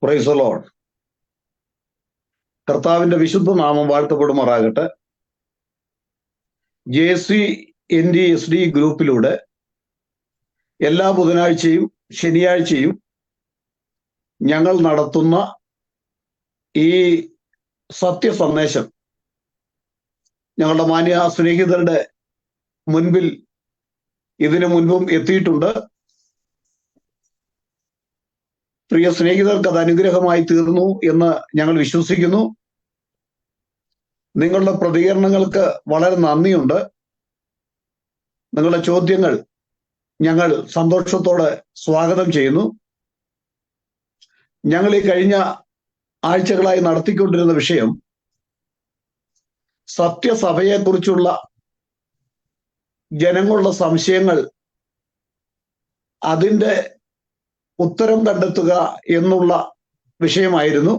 Price the Lord. കർത്താവിന്റെ വിശുദ്ധ നാമം വാഴ്ത്തപ്പെടുമാറാകട്ടെ. JCNDSD ഗ്രൂപ്പിലൂടെ എല്ലാ ബുധനാഴ്ചയും ശനിയാഴ്ചയും ഞങ്ങൾ നടത്തുന്ന ഈ സത്യസന്ദേശം ഞങ്ങളുടെ മാന്യ സ്നേഹിതരുടെ മുൻപിൽ ഇതിനു മുൻപും എത്തിയിട്ടുണ്ട്. പ്രിയ സ്നേഹിതർക്ക് അത് അനുഗ്രഹമായി തീർന്നു എന്ന് ഞങ്ങൾ വിശ്വസിക്കുന്നു. നിങ്ങളുടെ പ്രതികരണങ്ങൾക്ക് വളരെ നന്ദിയുണ്ട്. നിങ്ങളുടെ ചോദ്യങ്ങൾ ഞങ്ങൾ സന്തോഷത്തോടെ സ്വാഗതം ചെയ്യുന്നു. ഞങ്ങൾ ഈ കഴിഞ്ഞ ആഴ്ചകളായി നടത്തിക്കൊണ്ടിരുന്ന വിഷയം സത്യസഭയെക്കുറിച്ചുള്ള ജനങ്ങളുടെ സംശയങ്ങൾ, അതിൻ്റെ ഉത്തരം കണ്ടെത്തുക എന്നുള്ള വിഷയമായിരുന്നു.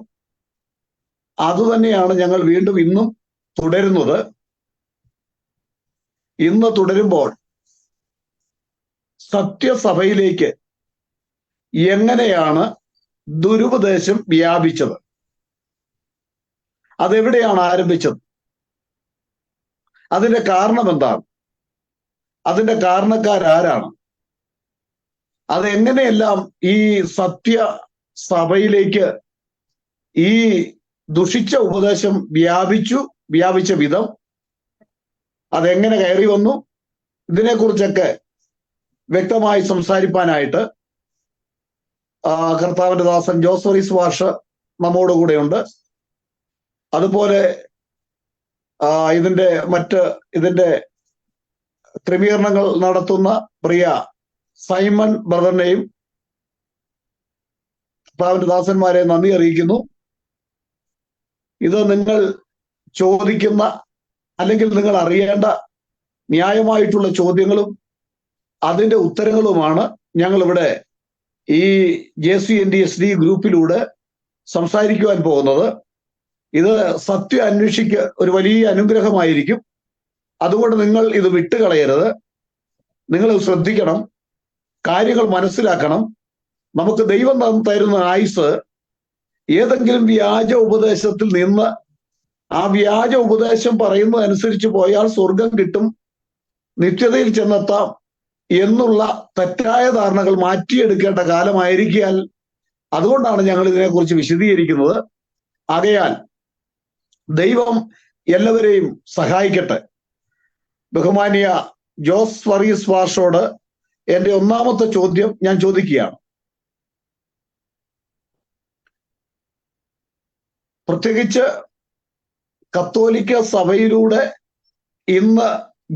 അതുതന്നെയാണ് ഞങ്ങൾ വീണ്ടും ഇന്നും തുടരുന്നത്. ഇന്ന് തുടരുമ്പോൾ സത്യസഭയിലേക്ക് എങ്ങനെയാണ് ദുരുപദേശം വ്യാപിച്ചത്, അതെവിടെയാണ് ആരംഭിച്ചത്, അതിന്റെ കാരണം എന്താണ്, അതിന്റെ കാരണക്കാരാരാണ്, അതെങ്ങനെയെല്ലാം ഈ സത്യസഭയിലേക്ക് ഈ ദുഷിച്ച ഉപദേശം വ്യാപിച്ച വിധം, അതെങ്ങനെ കയറി വന്നു, ഇതിനെക്കുറിച്ചൊക്കെ വ്യക്തമായി സംസാരിപ്പാനായിട്ട് കർത്താവിന്റെ ദാസൻ ജോസ് വർഗീസ് മാഷ് നമ്മോടുകൂടെയുണ്ട്. അതുപോലെ ഇതിന്റെ ക്രമീകരണങ്ങൾ നടത്തുന്ന പ്രിയ സൈമൺ ബ്രദറിനെയും കർത്താവിന്റെ ദാസന്മാരെ നന്ദി അറിയിക്കുന്നു. ഇത് നിങ്ങൾ ചോദിക്കുന്ന അല്ലെങ്കിൽ നിങ്ങൾ അറിയേണ്ട ന്യായമായിട്ടുള്ള ചോദ്യങ്ങളും അതിന്റെ ഉത്തരങ്ങളുമാണ് ഞങ്ങളിവിടെ ഈ JCNDSD ഗ്രൂപ്പിലൂടെ സംസാരിക്കുവാൻ പോകുന്നത്. ഇത് സത്യം അന്വേഷിക്ക് ഒരു വലിയ അനുഗ്രഹമായിരിക്കും. അതുകൊണ്ട് നിങ്ങൾ ഇത് വിട്ടുകളയരുത്. നിങ്ങൾ ശ്രദ്ധിക്കണം, കാര്യങ്ങൾ മനസ്സിലാക്കണം. നമുക്ക് ദൈവം തരുന്ന ആയുസ് ഏതെങ്കിലും വ്യാജ ഉപദേശത്തിൽ നിന്ന് ആ വ്യാജ ഉപദേശം പറയുന്നതനുസരിച്ച് പോയാൽ സ്വർഗം കിട്ടും, നിത്യതയിൽ ചെന്നെത്താം എന്നുള്ള തെറ്റായ ധാരണകൾ മാറ്റിയെടുക്കേണ്ട കാലമായിരിക്കാൻ അതുകൊണ്ടാണ് ഞങ്ങൾ ഇതിനെക്കുറിച്ച് വിശദീകരിക്കുന്നത്. ആകയാൽ ദൈവം എല്ലാവരെയും സഹായിക്കട്ടെ. ബഹുമാനിയ ജോസ് വർഗീസ് മാഷോട് എൻ്റെ ഒന്നാമത്തെ ചോദ്യം ഞാൻ ചോദിക്കുകയാണ്. പ്രത്യേകിച്ച് കത്തോലിക്ക സഭയിലൂടെ ഇന്ന്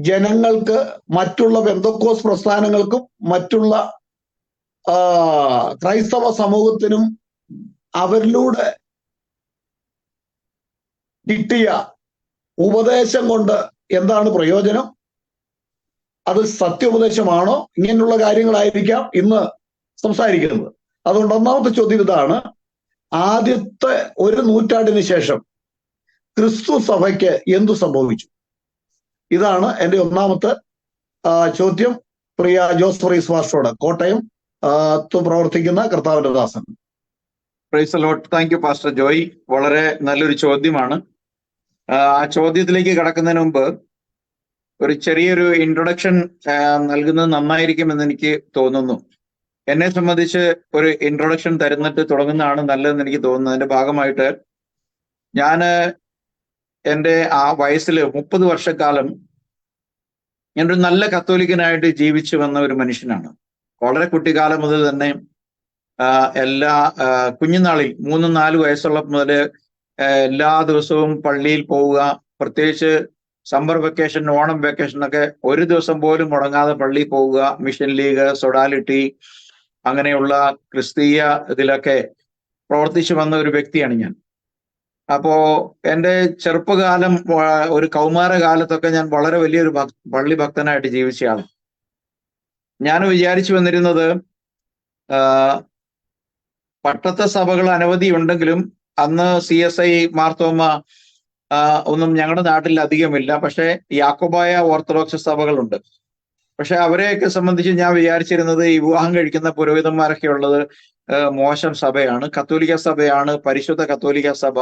ജനങ്ങൾക്ക്, മറ്റുള്ള പെന്തക്കോസ് പ്രസ്ഥാനങ്ങൾക്കും മറ്റുള്ള ക്രൈസ്തവ സമൂഹത്തിനും അവരിലൂടെ കിട്ടിയ ഉപദേശം കൊണ്ട് എന്താണ് പ്രയോജനം? അത് സത്യോപദേശമാണോ? ഇങ്ങനെയുള്ള കാര്യങ്ങളായിരിക്കാം ഇന്ന് സംസാരിക്കുന്നത്. അതുകൊണ്ട് ഒന്നാമത്തെ ചോദ്യം ഇതാണ്: ആദ്യത്തെ 1 നൂറ്റാണ്ടിന് ശേഷം ക്രിസ്തു സഭയ്ക്ക് എന്തു സംഭവിച്ചു? ഇതാണ് എൻ്റെ ഒന്നാമത്തെ ചോദ്യം. പ്രിയ ജോസ് വർഗീസ് മാഷോട്, കോട്ടയം പ്രവർത്തിക്കുന്ന കർത്താവിന്റെ ദാസൻ. Praise the Lord. Thank you pastor Joy. വളരെ നല്ലൊരു ചോദ്യമാണ്. ആ ചോദ്യത്തിലേക്ക് കടക്കുന്നതിന് മുമ്പ് ഒരു ചെറിയൊരു ഇൻട്രൊഡക്ഷൻ നൽകുന്നത് നന്നായിരിക്കുമെന്ന് എനിക്ക് തോന്നുന്നു. എന്നെ സംബന്ധിച്ച് ഒരു ഇൻട്രൊഡക്ഷൻ തരുന്നിട്ട് തുടങ്ങുന്നതാണ് നല്ലതെന്ന് എനിക്ക് തോന്നുന്നു. അതിന്റെ ഭാഗമായിട്ട് ഞാൻ എൻ്റെ ആ വയസ്സിൽ 30 വർഷക്കാലം ഞാനൊരു നല്ല കത്തോലിക്കനായിട്ട് ജീവിച്ചു വന്ന ഒരു മനുഷ്യനാണ്. വളരെ കുട്ടിക്കാലം മുതൽ തന്നെ എല്ലാ കുഞ്ഞുനാളിൽ 3-4 വയസ്സുള്ള മുതൽ എല്ലാ ദിവസവും പള്ളിയിൽ പോവുക, പ്രത്യേകിച്ച് സമ്മർ വെക്കേഷൻ, ഓണം വെക്കേഷനൊക്കെ ഒരു ദിവസം പോലും മുടങ്ങാതെ പള്ളിയിൽ പോവുക. മിഷൻ ലീഗ്, സൊഡാലിറ്റി, അങ്ങനെയുള്ള ക്രിസ്തീയ ഇതിലൊക്കെ പ്രവർത്തിച്ചു വന്ന ഒരു വ്യക്തിയാണ് ഞാൻ. അപ്പോ എൻ്റെ ചെറുപ്പകാലം, ഒരു കൗമാരകാലത്തൊക്കെ ഞാൻ വളരെ വലിയൊരു പള്ളി ഭക്തനായിട്ട് ജീവിച്ചയാളാണ്. ഞാൻ വിചാരിച്ചു വന്നിരുന്നത് പട്ടത്ത സഭകൾ അനവധി ഉണ്ടെങ്കിലും അന്ന് CSI, മാർത്തോമ ഒന്നും ഞങ്ങളുടെ നാട്ടിൽ അധികമില്ല. പക്ഷെ യാക്കോബായ ഓർത്തഡോക്സ് സഭകളുണ്ട്. പക്ഷെ അവരെയൊക്കെ സംബന്ധിച്ച് ഞാൻ വിചാരിച്ചിരുന്നത് ഈ വിവാഹം കഴിക്കുന്ന പുരോഹിതന്മാരൊക്കെ ഉള്ളത് മോശം സഭയാണ്, കത്തോലിക്ക സഭയാണ് പരിശുദ്ധ കത്തോലിക്ക സഭ,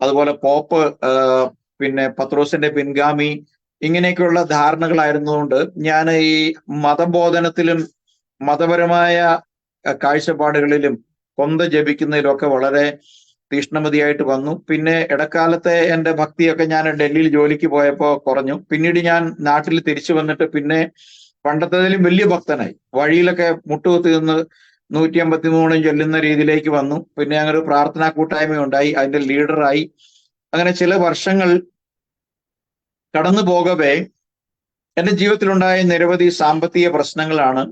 അതുപോലെ പോപ്പ് പിന്നെ പത്രോസിന്റെ പിൻഗാമി, ഇങ്ങനെയൊക്കെയുള്ള ധാരണകളായിരുന്നതുകൊണ്ട് ഞാൻ ഈ മതബോധനത്തിലും മതപരമായ കാഴ്ചപ്പാടുകളിലും കൊന്ത ജപിക്കുന്നതിലൊക്കെ വളരെ തീഷ്ണമതിയായിട്ട് വന്നു. പിന്നെ ഇടക്കാലത്തെ എൻ്റെ ഭക്തിയൊക്കെ ഞാൻ ഡൽഹിയിൽ ജോലിക്ക് പോയപ്പോൾ കുറഞ്ഞു. പിന്നീട് ഞാൻ നാട്ടിൽ തിരിച്ചു വന്നിട്ട് പിന്നെ പണ്ടത്തേതിലും വലിയ ഭക്തനായി. വഴിയിലൊക്കെ മുട്ടുകുത്തി നിന്ന് 153 ചൊല്ലുന്ന രീതിയിലേക്ക് വന്നു. പിന്നെ അങ്ങനെ ഒരു പ്രാർത്ഥനാ കൂട്ടായ്മ ഉണ്ടായി, അതിന്റെ ലീഡറായി. അങ്ങനെ ചില വർഷങ്ങൾ കടന്നു പോകവേ എൻ്റെ ജീവിതത്തിലുണ്ടായ നിരവധി സാമ്പത്തിക പ്രശ്നങ്ങളാണ്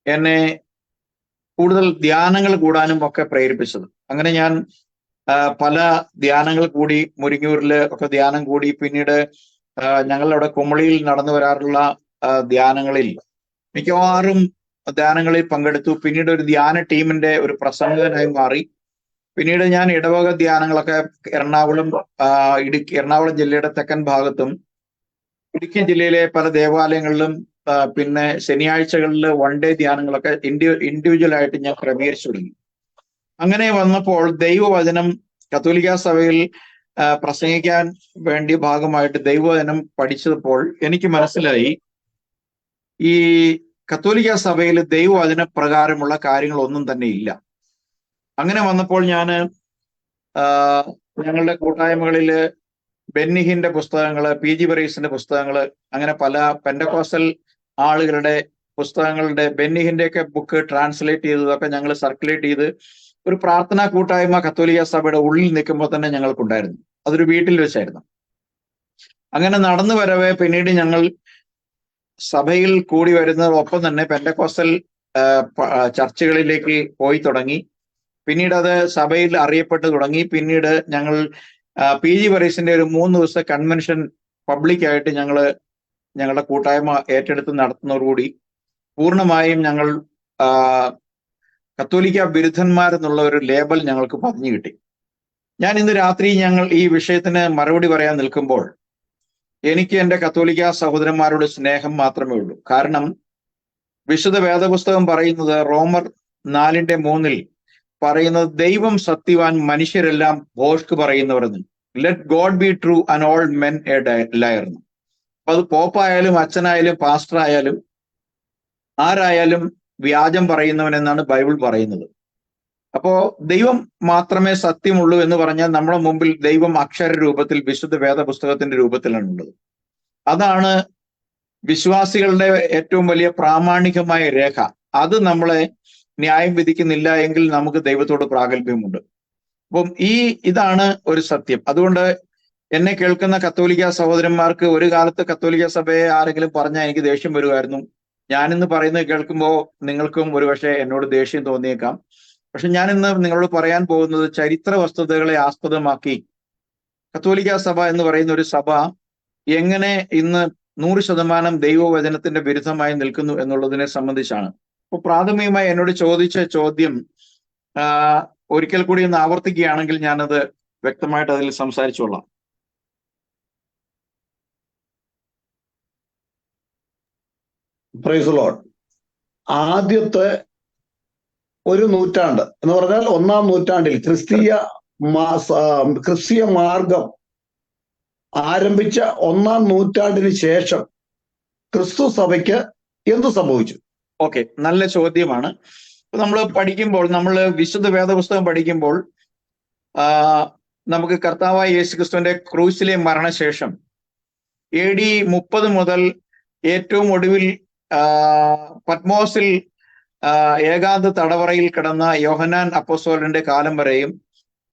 എന്നെ കൂടുതൽ ധ്യാനങ്ങൾ കൂടാനും ഒക്കെ പ്രേരിപ്പിച്ചത്. അങ്ങനെ ഞാൻ പല ധ്യാനങ്ങൾ കൂടി, മുരിങ്ങൂരില് ഒക്കെ ധ്യാനം കൂടി. പിന്നീട് ഞങ്ങളവിടെ കുമളിയിൽ നടന്നു വരാറുള്ള ധ്യാനങ്ങളിൽ മിക്കവാറും ധ്യാനങ്ങളിൽ പങ്കെടുത്തു. പിന്നീട് ഒരു ധ്യാന ടീമിന്റെ ഒരു പ്രസംഗകനായി മാറി. പിന്നീട് ഞാൻ ഇടവക ധ്യാനങ്ങളൊക്കെ എറണാകുളം ജില്ലയുടെ തെക്കൻ ഭാഗത്തും ഇടുക്കി ജില്ലയിലെ പല ദേവാലയങ്ങളിലും പിന്നെ ശനിയാഴ്ചകളിൽ വൺ ഡേ ധ്യാനങ്ങളൊക്കെ ഇൻഡിവിജ്വൽ ആയിട്ട് ഞാൻ ക്രമീകരിച്ചു തുടങ്ങി. അങ്ങനെ വന്നപ്പോൾ ദൈവവചനം കത്തോലിക്ക സഭയിൽ പ്രസംഗിക്കാൻ വേണ്ടി ഭാഗമായിട്ട് ദൈവവചനം പഠിച്ചപ്പോൾ എനിക്ക് മനസ്സിലായി ഈ കത്തോലിക്ക സഭയിൽ ദൈവവചന പ്രകാരമുള്ള കാര്യങ്ങളൊന്നും തന്നെ ഇല്ല. അങ്ങനെ വന്നപ്പോൾ ഞാൻ ഞങ്ങളുടെ കൂട്ടായ്മകളില് ബെന്നിഹിന്റെ പുസ്തകങ്ങള്, PG ബറീസിന്റെ പുസ്തകങ്ങള്, അങ്ങനെ പല പെന്റക്കോസ്റ്റൽ ആളുകളുടെ പുസ്തകങ്ങളുടെ ബെന്നിഹിന്റെ ഒക്കെ ബുക്ക് ട്രാൻസ്ലേറ്റ് ചെയ്തതൊക്കെ ഞങ്ങൾ സർക്കുലേറ്റ് ചെയ്ത് ഒരു പ്രാർത്ഥനാ കൂട്ടായ്മ കത്തോലിക്ക സഭയുടെ ഉള്ളിൽ നിൽക്കുമ്പോൾ തന്നെ ഞങ്ങൾക്കുണ്ടായിരുന്നു. അതൊരു വീട്ടിൽ വെച്ചായിരുന്നു. അങ്ങനെ നടന്നു വരവേ പിന്നീട് ഞങ്ങൾ സഭയിൽ കൂടി വരുന്നതോടൊപ്പം തന്നെ പെന്റക്കോസ്റ്റൽ ചർച്ചുകളിലേക്ക് പോയി തുടങ്ങി. പിന്നീട് അത് സഭയിൽ അറിയപ്പെട്ടു തുടങ്ങി. പിന്നീട് ഞങ്ങൾ PG ബറീസിന്റെ ഒരു 3 ദിവസത്തെ കൺവെൻഷൻ പബ്ലിക്കായിട്ട് ഞങ്ങളുടെ കൂട്ടായ്മ ഏറ്റെടുത്ത് നടത്തുന്നതോടുകൂടി പൂർണ്ണമായും ഞങ്ങൾ കത്തോലിക്ക ബിരുദന്മാരെന്നുള്ള ഒരു ലേബൽ ഞങ്ങൾക്ക് പറഞ്ഞു കിട്ടി. ഞാൻ ഇന്ന് രാത്രി ഞങ്ങൾ ഈ വിഷയത്തിന് മറുപടി പറയാൻ നിൽക്കുമ്പോൾ എനിക്ക് എൻ്റെ കത്തോലിക്ക സഹോദരന്മാരോട് സ്നേഹം മാത്രമേ ഉള്ളൂ. കാരണം വിശുദ്ധ വേദപുസ്തകം പറയുന്നത് റോമർ 4:3 പറയുന്നത് ദൈവം സത്യവാൻ, മനുഷ്യരെല്ലാം ഭോഷ്ക് പറയുന്നവരെന്ന്. Let God be true and all men a liar. അപ്പൊ അത് പോപ്പായാലും അച്ഛനായാലും പാസ്റ്റർ ആയാലും ആരായാലും വ്യാജം പറയുന്നവൻ എന്നാണ് ബൈബിൾ പറയുന്നത്. അപ്പോ ദൈവം മാത്രമേ സത്യമുള്ളൂ എന്ന് പറഞ്ഞാൽ നമ്മുടെ മുമ്പിൽ ദൈവം അക്ഷര രൂപത്തിൽ വിശുദ്ധ വേദപുസ്തകത്തിന്റെ രൂപത്തിലാണ് ഉള്ളത്. അതാണ് വിശ്വാസികളുടെ ഏറ്റവും വലിയ പ്രാമാണികമായ രേഖ. അത് നമ്മളെ ന്യായം വിധിക്കുന്നില്ല എങ്കിൽ നമുക്ക് ദൈവത്തോട് പ്രാഗൽഭ്യമുണ്ട്. അപ്പം ഇതാണ് ഒരു സത്യം. അതുകൊണ്ട് എന്നെ കേൾക്കുന്ന കത്തോലിക്ക സഹോദരന്മാർക്ക് ഒരു കാലത്ത് കത്തോലിക്ക സഭയെ ആരെങ്കിലും പറഞ്ഞാൽ എനിക്ക് ദേഷ്യം വരുമായിരുന്നു. ഞാനിന്ന് പറയുന്നത് കേൾക്കുമ്പോൾ നിങ്ങൾക്കും ഒരുപക്ഷെ എന്നോട് ദേഷ്യം തോന്നിയേക്കാം. പക്ഷെ ഞാനിന്ന് നിങ്ങളോട് പറയാൻ പോകുന്നത് ചരിത്ര വസ്തുതകളെ ആസ്പദമാക്കി കത്തോലിക്ക സഭ എന്ന് പറയുന്ന ഒരു സഭ എങ്ങനെ ഇന്ന് 100% ദൈവവചനത്തിന്റെ വിരുദ്ധമായി നിൽക്കുന്നു എന്നുള്ളതിനെ സംബന്ധിച്ചാണ്. അപ്പൊ പ്രാഥമികമായി എന്നോട് ചോദിച്ച ചോദ്യം ഒരിക്കൽ കൂടി ഒന്ന് ആവർത്തിക്കുകയാണെങ്കിൽ ഞാനത് വ്യക്തമായിട്ട് അതിൽ സംസാരിച്ചോളാം. Price the Lord. ആദ്യത്തെ ഒരു നൂറ്റാണ്ട് എന്ന് പറഞ്ഞാൽ 1-ാം നൂറ്റാണ്ടിൽ ക്രിസ്തീയ മാർഗം ആരംഭിച്ച 1-ാം നൂറ്റാണ്ടിന് ശേഷം ക്രിസ്തു സഭയ്ക്ക് എന്ത് സംഭവിച്ചു? ഓക്കെ, നല്ല ചോദ്യമാണ്. നമ്മൾ പഠിക്കുമ്പോൾ, നമ്മൾ വിശുദ്ധ വേദപുസ്തകം പഠിക്കുമ്പോൾ നമുക്ക് കർത്താവായ യേശുക്രിസ്തുവിന്റെ ക്രൂശിലെ മരണശേഷം AD 30 മുതൽ ഏറ്റവും ഒടുവിൽ പത്മോസിൽ ഏകാന്ത തടവറയിൽ കിടന്ന യോഹന്നാൻ അപ്പോസ്തലന്റെ കാലം വരെയും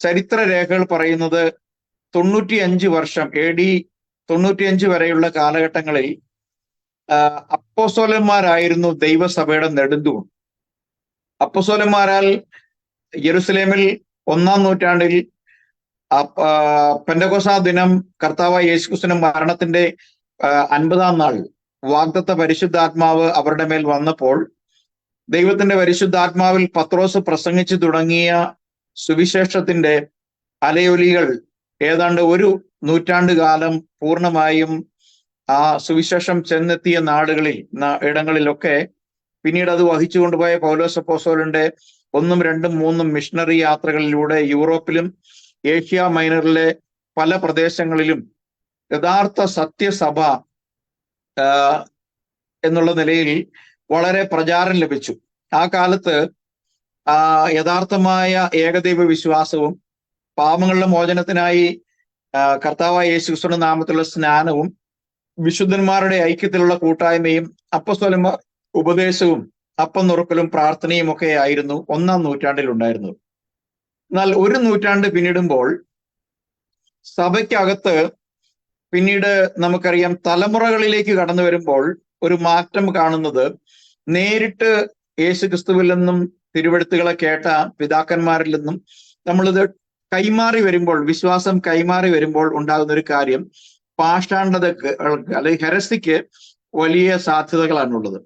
ചരിത്ര രേഖകൾ പറയുന്നത് 95 വർഷം AD 95 വരെയുള്ള കാലഘട്ടങ്ങളിൽ അപ്പോസ്തലന്മാരായിരുന്നു ദൈവസഭയുടെ നെടുന്തൂൺ. അപ്പോസ്തലന്മാരാൽ യെരുസലേമിൽ 1-ാം നൂറ്റാണ്ടിൽ പെന്തക്കോസ്താ ദിനം കർത്താവായ യേശുക്രിസ്തുവിന്റെ മരണത്തിന്റെ 50-ാം നാൾ വാഗ്ദത്ത പരിശുദ്ധാത്മാവ് അവരുടെ മേൽ വന്നപ്പോൾ ദൈവത്തിന്റെ പരിശുദ്ധാത്മാവിൽ പത്രോസ് പ്രസംഗിച്ചു തുടങ്ങിയ സുവിശേഷത്തിന്റെ അലയൊലികൾ ഏതാണ്ട് 1 നൂറ്റാണ്ട് കാലം പൂർണ്ണമായും ആ സുവിശേഷം ചെന്നെത്തിയ ഇടങ്ങളിലൊക്കെ പിന്നീട് അത് വഹിച്ചു കൊണ്ടുപോയ പൗലോസ് അപ്പോസ്തലന്റെ 1, 2, 3 മിഷണറി യാത്രകളിലൂടെ യൂറോപ്പിലും ഏഷ്യ മൈനറിലെ പല പ്രദേശങ്ങളിലും യഥാർത്ഥ സത്യസഭ എന്നുള്ള നിലയിൽ വളരെ പ്രചാരം ലഭിച്ചു. ആ കാലത്ത് യഥാർത്ഥമായ ഏകദൈവ വിശ്വാസവും പാപങ്ങളുടെ മോചനത്തിനായി കർത്താവായ യേശുക്രിസ്തുവിന്റെ നാമത്തിലുള്ള സ്നാനവും വിശുദ്ധന്മാരുടെ ഐക്യത്തിലുള്ള കൂട്ടായ്മയും അപ്പോസ്തലന്മാർ ഉപദേശവും അപ്പം നുറുക്കലും പ്രാർത്ഥനയും ഒക്കെ ആയിരുന്നു 1-ാം നൂറ്റാണ്ടിൽ ഉണ്ടായിരുന്നത്. എന്നാൽ 1 നൂറ്റാണ്ട് പിന്നിടുമ്പോൾ സഭയ്ക്കകത്ത് പിന്നീട് നമുക്കറിയാം തലമുറകളിലേക്ക് കടന്നു വരുമ്പോൾ ഒരു മാറ്റം കാണുന്നത്, നേരിട്ട് യേശുക്രിസ്തുവിൽ നിന്നും തിരുവെഴുത്തുകളെ കേട്ട പിതാക്കന്മാരിൽ നിന്നും നമ്മളിത് കൈമാറി വരുമ്പോൾ, വിശ്വാസം കൈമാറി വരുമ്പോൾ ഉണ്ടാകുന്ന ഒരു കാര്യം, പാഷാണ്ഡതക്ക് അല്ലെങ്കിൽ ഹെരസിക്ക് വലിയ സാധ്യതകളാണുള്ളത്.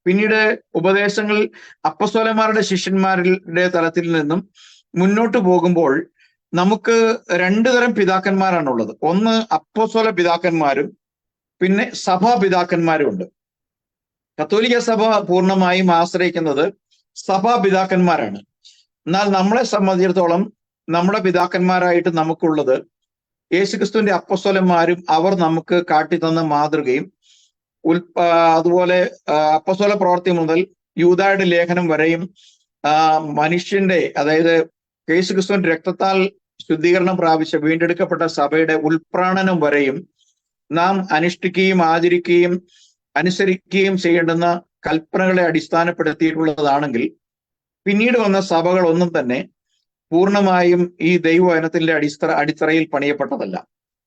പിന്നീട് ഉപദേശങ്ങൾ അപ്പോസ്തലന്മാരുടെ ശിഷ്യന്മാരുടെ തലത്തിൽ നിന്നും മുന്നോട്ട് പോകുമ്പോൾ നമുക്ക് 2 തരം പിതാക്കന്മാരാണുള്ളത്. ഒന്ന് അപ്പോസ്തല പിതാക്കന്മാരും പിന്നെ സഭാ പിതാക്കന്മാരും ഉണ്ട്. കത്തോലിക്ക സഭ പൂർണ്ണമായും ആശ്രയിക്കുന്നത് സഭാ പിതാക്കന്മാരാണ്. എന്നാൽ നമ്മളെ സംബന്ധിച്ചിടത്തോളം നമ്മുടെ പിതാക്കന്മാരായിട്ട് നമുക്കുള്ളത് യേശുക്രിസ്തുവിന്റെ അപ്പോസ്തലന്മാരും അവർ നമുക്ക് കാട്ടിത്തന്ന മാതൃകയും അതുപോലെ അപ്പോസ്തല പ്രവൃത്തി മുതൽ യൂദായുടെ ലേഖനം വരെയും മനുഷ്യന്റെ, അതായത് യേശുക്രിസ്തുവിന്റെ രക്തത്താൽ ശുദ്ധീകരണം പ്രാപിച്ച വീണ്ടെടുക്കപ്പെട്ട സഭയുടെ ഉൾപ്രാണനം വരെയും നാം അനുഷ്ഠിക്കുകയും ആചരിക്കുകയും അനുസരിക്കുകയും ചെയ്യേണ്ടുന്ന കൽപ്പനകളെ അടിസ്ഥാനപ്പെടുത്തിയിട്ടുള്ളതാണെങ്കിൽ പിന്നീട് വന്ന സഭകളൊന്നും തന്നെ പൂർണ്ണമായും ഈ ദൈവവചനത്തിന്റെ അടിത്തറയിൽ പണിയപ്പെട്ടതല്ല.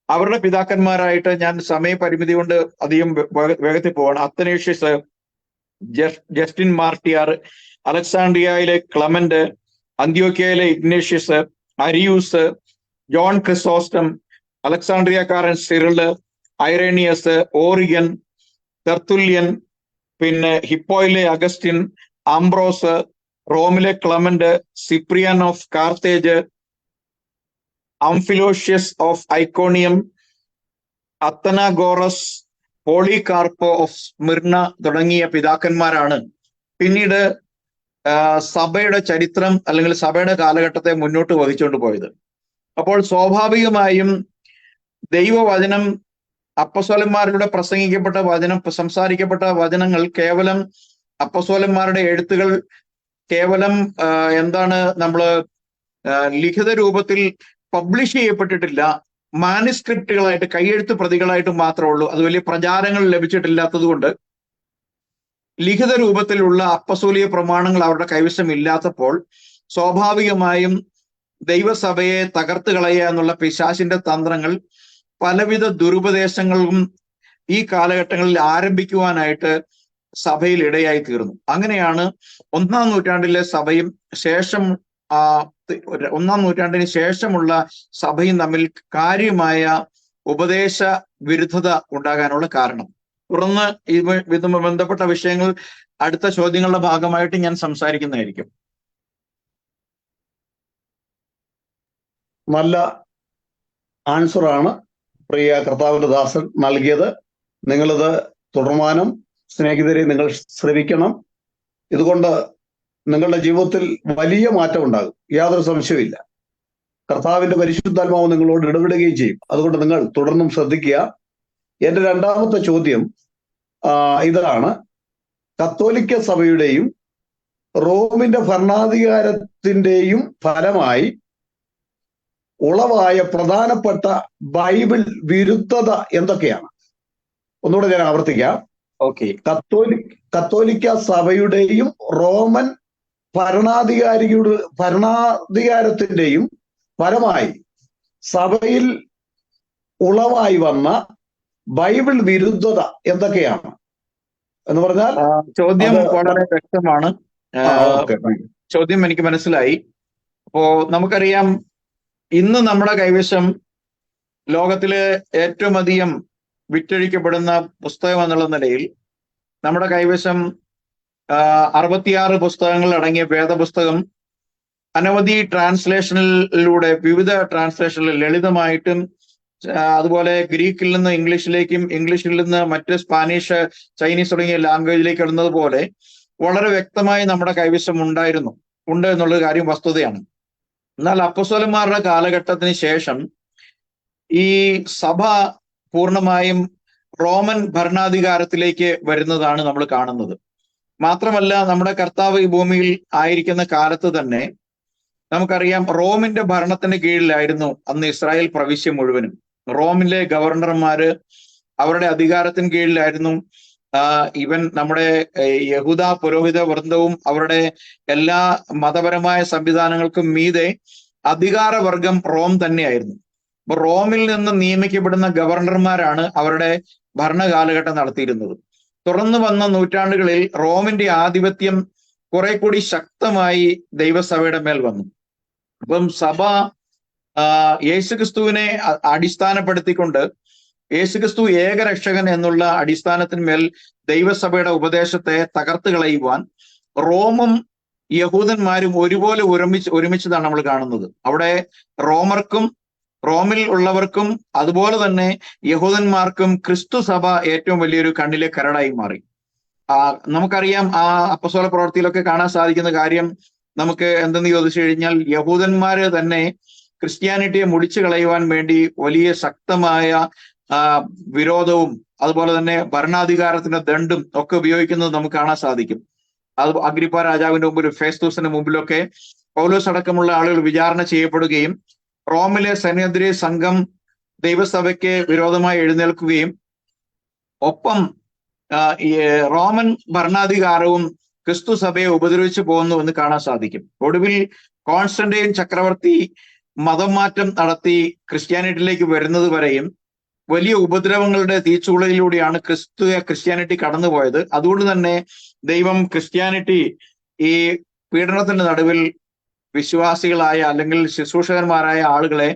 അവരുടെ പിതാക്കന്മാരായിട്ട് ഞാൻ സമയപരിമിതി കൊണ്ട് അധികം വേഗത്തിൽ പോവാണ്. അത്തനേഷ്യസ്, ജസ്റ്റിൻ മാർട്ടിയാർ, അലക്സാണ്ട്രിയയിലെ ക്ലമന്റ്, അന്ത്യോക്യയിലെ ഇഗ്നേഷ്യസ്, അരിയൂസ്, ജോൺ ക്രിസോസ്റ്റം, അലക്സാണ്ട്രിയക്കാരൻ സിറില്, ഐറേനിയസ്, ഓറിഗൻ, തെർത്തുല്യൻ, പിന്നെ ഹിപ്പോയിലെ അഗസ്റ്റിൻ, ആംബ്രോസ്, റോമിലെ Clement, Cyprian of Carthage, Amphilochius of Iconium, Athenagoras, Polycarp of Smyrna തുടങ്ങിയ പിതാക്കന്മാരാണ് പിന്നീട് സഭയുടെ ചരിത്രം അല്ലെങ്കിൽ സഭയുടെ കാലഘട്ടത്തെ മുന്നോട്ട് വഹിച്ചുകൊണ്ട് പോയത്. അപ്പോൾ സ്വാഭാവികമായും ദൈവവചനം, അപ്പോസ്തലന്മാരിലൂടെ പ്രസംഗിക്കപ്പെട്ട വചനം, സംസാരിക്കപ്പെട്ട വചനങ്ങൾ കേവലം അപ്പോസ്തലന്മാരുടെ എഴുത്തുകൾ കേവലം നമ്മൾ ലിഖിത രൂപത്തിൽ പബ്ലിഷ് ചെയ്യപ്പെട്ടിട്ടില്ല, മാനുസ്ക്രിപ്റ്റുകളായിട്ട്, കൈയെഴുത്ത് പ്രതികളായിട്ട് മാത്രമേ ഉള്ളൂ. അത് വലിയ പ്രചാരങ്ങൾ ലഭിച്ചിട്ടില്ലാത്തത് കൊണ്ട് ലിഖിത രൂപത്തിലുള്ള അപ്പസ്തോലിക പ്രമാണങ്ങൾ അവരുടെ കൈവശം ഇല്ലാത്തപ്പോൾ സ്വാഭാവികമായും ദൈവസഭയെ തകർത്ത് കളയുക എന്നുള്ള പിശാചിന്റെ തന്ത്രങ്ങൾ, പലവിധ ദുരുപദേശങ്ങളും ഈ കാലഘട്ടങ്ങളിൽ ആരംഭിക്കുവാനായിട്ട് സഭയിൽ ഇടയായി തീർന്നു. അങ്ങനെയാണ് 1-ാം നൂറ്റാണ്ടിലെ സഭയും ശേഷം 1-ാം നൂറ്റാണ്ടിന് ശേഷമുള്ള സഭയും തമ്മിൽ കാര്യമായ ഉപദേശ വിരുദ്ധത ഉണ്ടാകാനുള്ള കാരണം. തുടർന്ന് ഇതുമായി ബന്ധപ്പെട്ട വിഷയങ്ങൾ അടുത്ത ചോദ്യങ്ങളുടെ ഭാഗമായിട്ട് ഞാൻ സംസാരിക്കുന്നതായിരിക്കും. നല്ല ആൻസറാണ് പ്രിയ കർത്താവിന്റെ ദാസൻ നൽകിയത്. നിങ്ങളിത് തുടർമാനം സ്നേഹിതരെ നിങ്ങൾ ശ്രവിക്കണം. ഇതുകൊണ്ട് നിങ്ങളുടെ ജീവിതത്തിൽ വലിയ മാറ്റം ഉണ്ടാകും, യാതൊരു സംശയമില്ല. കർത്താവിന്റെ പരിശുദ്ധാത്മാവ് നിങ്ങളോട് ഇടപെടുകയും ചെയ്യും. അതുകൊണ്ട് നിങ്ങൾ തുടർന്നും ശ്രദ്ധിക്കുക. എന്റെ 2ാമത്തെ ചോദ്യം ഇതാണ്: കത്തോലിക്ക സഭയുടെയും റോമിന്റെ ഭരണാധികാരത്തിന്റെയും ഫലമായി ഉളവായ പ്രധാനപ്പെട്ട ബൈബിൾ വിരുദ്ധത എന്തൊക്കെയാണ്? ഒന്നുകൂടെ ഞാൻ ആവർത്തിക്കാം. ഓക്കെ. കത്തോലിക്ക സഭയുടെയും റോമൻ ഭരണാധികാരത്തിന്റെയും ഫലമായി സഭയിൽ ഉളവായി വന്ന ബൈബിൾ വിരുദ്ധത എന്തൊക്കെയാണ് എന്ന് പറഞ്ഞാൽ? ചോദ്യം വളരെ വ്യക്തമാണ്. ചോദ്യം എനിക്ക് മനസ്സിലായി. അപ്പോ നമുക്കറിയാം, ഇന്ന് നമ്മുടെ കൈവശം ലോകത്തിലെ ഏറ്റവും അധികം വിറ്റഴിക്കപ്പെടുന്ന പുസ്തകം എന്നുള്ള നിലയിൽ നമ്മുടെ കൈവശം 66 പുസ്തകങ്ങൾ അടങ്ങിയ വേദപുസ്തകം അനവധി ട്രാൻസ്ലേഷനിലൂടെ, വിവിധ ട്രാൻസ്ലേഷനിൽ ലളിതമായിട്ടും അതുപോലെ ഗ്രീക്കിൽ നിന്ന് ഇംഗ്ലീഷിലേക്കും ഇംഗ്ലീഷിൽ നിന്ന് മറ്റ് സ്പാനിഷ്, ചൈനീസ് തുടങ്ങിയ ലാംഗ്വേജിലേക്ക് ഇടുന്നത് പോലെ വളരെ വ്യക്തമായി നമ്മുടെ കൈവശം ഉണ്ട് എന്നുള്ളൊരു കാര്യം വസ്തുതയാണ്. എന്നാൽ അപ്പോസ്തലന്മാരുടെ കാലഘട്ടത്തിന് ശേഷം ഈ സഭ പൂർണ്ണമായും റോമൻ ഭരണാധികാരത്തിലേക്ക് വരുന്നതാണ് നമ്മൾ കാണുന്നത്. മാത്രമല്ല, നമ്മുടെ കർത്താവ് ഈ ഭൂമിയിൽ ആയിരിക്കുന്ന കാലത്ത് തന്നെ നമുക്കറിയാം റോമിന്റെ ഭരണത്തിന് കീഴിലായിരുന്നു അന്ന് ഇസ്രായേൽ പ്രവിശ്യ മുഴുവനും. റോമിലെ ഗവർണർമാര് അവരുടെ അധികാരത്തിന് കീഴിലായിരുന്നു. ഇവൻ നമ്മുടെ യഹൂദ പുരോഹിത വൃന്ദവും അവരുടെ എല്ലാ മതപരമായ സംവിധാനങ്ങൾക്കും മീതെ അധികാരവർഗം റോം തന്നെയായിരുന്നു. അപ്പൊ റോമിൽ നിന്ന് നിയമിക്കപ്പെടുന്ന ഗവർണർമാരാണ് അവരുടെ ഭരണകാലഘട്ടം നടത്തിയിരുന്നത്. തുടർന്ന് വന്ന നൂറ്റാണ്ടുകളിൽ റോമിന്റെ ആധിപത്യം കുറെ കൂടി ശക്തമായി ദൈവസഭയുടെ മേൽ വന്നു. അപ്പം സഭ യേശുക്രിസ്തുവിനെ അടിസ്ഥാനപ്പെടുത്തിക്കൊണ്ട് യേശുക്രിസ്തു ഏകരക്ഷകൻ എന്നുള്ള അടിസ്ഥാനത്തിന്മേൽ ദൈവസഭയുടെ ഉപദേശത്തെ തകർത്ത് കളയുവാൻ റോമും യഹൂദന്മാരും ഒരുപോലെ ഒരുമിച്ചതാണ് നമ്മൾ കാണുന്നത്. അവിടെ റോമിൽ ഉള്ളവർക്കും അതുപോലെ തന്നെ യഹൂദന്മാർക്കും ക്രിസ്തു സഭ ഏറ്റവും വലിയൊരു കണ്ണിലെ കരടായി മാറി. നമുക്കറിയാം, ആ അപ്പസ്തോല പ്രവൃത്തിയിലൊക്കെ കാണാൻ സാധിക്കുന്ന കാര്യം നമുക്ക് എന്തെന്ന് ചോദിച്ചു കഴിഞ്ഞാൽ, യഹൂദന്മാര് തന്നെ ക്രിസ്ത്യാനിറ്റിയെ മുടിച്ചു കളയുവാൻ വേണ്ടി വലിയ ശക്തമായ വിരോധവും അതുപോലെ തന്നെ ഭരണാധികാരത്തിന്റെ ദണ്ഡും ഒക്കെ ഉപയോഗിക്കുന്നത് നമുക്ക് കാണാൻ സാധിക്കും. അത് അഗ്രിപ്പ രാജാവിന്റെ മുമ്പിൽ, ഫെസ്തൂസിന്റെ മുമ്പിലൊക്കെ പൗലോസ് അടക്കമുള്ള ആളുകൾ വിചാരണ ചെയ്യപ്പെടുകയും റോമിലെ സനഹദ്രിയ സംഘം ദൈവസഭയ്ക്ക് വിരോധമായി എഴുന്നേൽക്കുകയും ഒപ്പം റോമൻ ഭരണാധികാരവും ക്രിസ്തു സഭയെ ഉപദ്രവിച്ചു പോകുന്നു എന്ന് കാണാൻ സാധിക്കും. ഒടുവിൽ കോൺസ്റ്റന്റൈൻ ചക്രവർത്തി മതം മാറ്റം നടത്തി ക്രിസ്ത്യാനിറ്റിയിലേക്ക് വരുന്നത് വരെയും വലിയ ഉപദ്രവങ്ങളുടെ തീച്ചുളയിലൂടെയാണ് ക്രിസ്ത്യാനിറ്റി കടന്നുപോയത്. അതുകൊണ്ട് തന്നെ ദൈവം ക്രിസ്ത്യാനിറ്റി ഈ പീഡനത്തിന്റെ നടുവിൽ വിശ്വാസികളായ അല്ലെങ്കിൽ ശുശ്രൂഷകന്മാരായ ആളുകളെ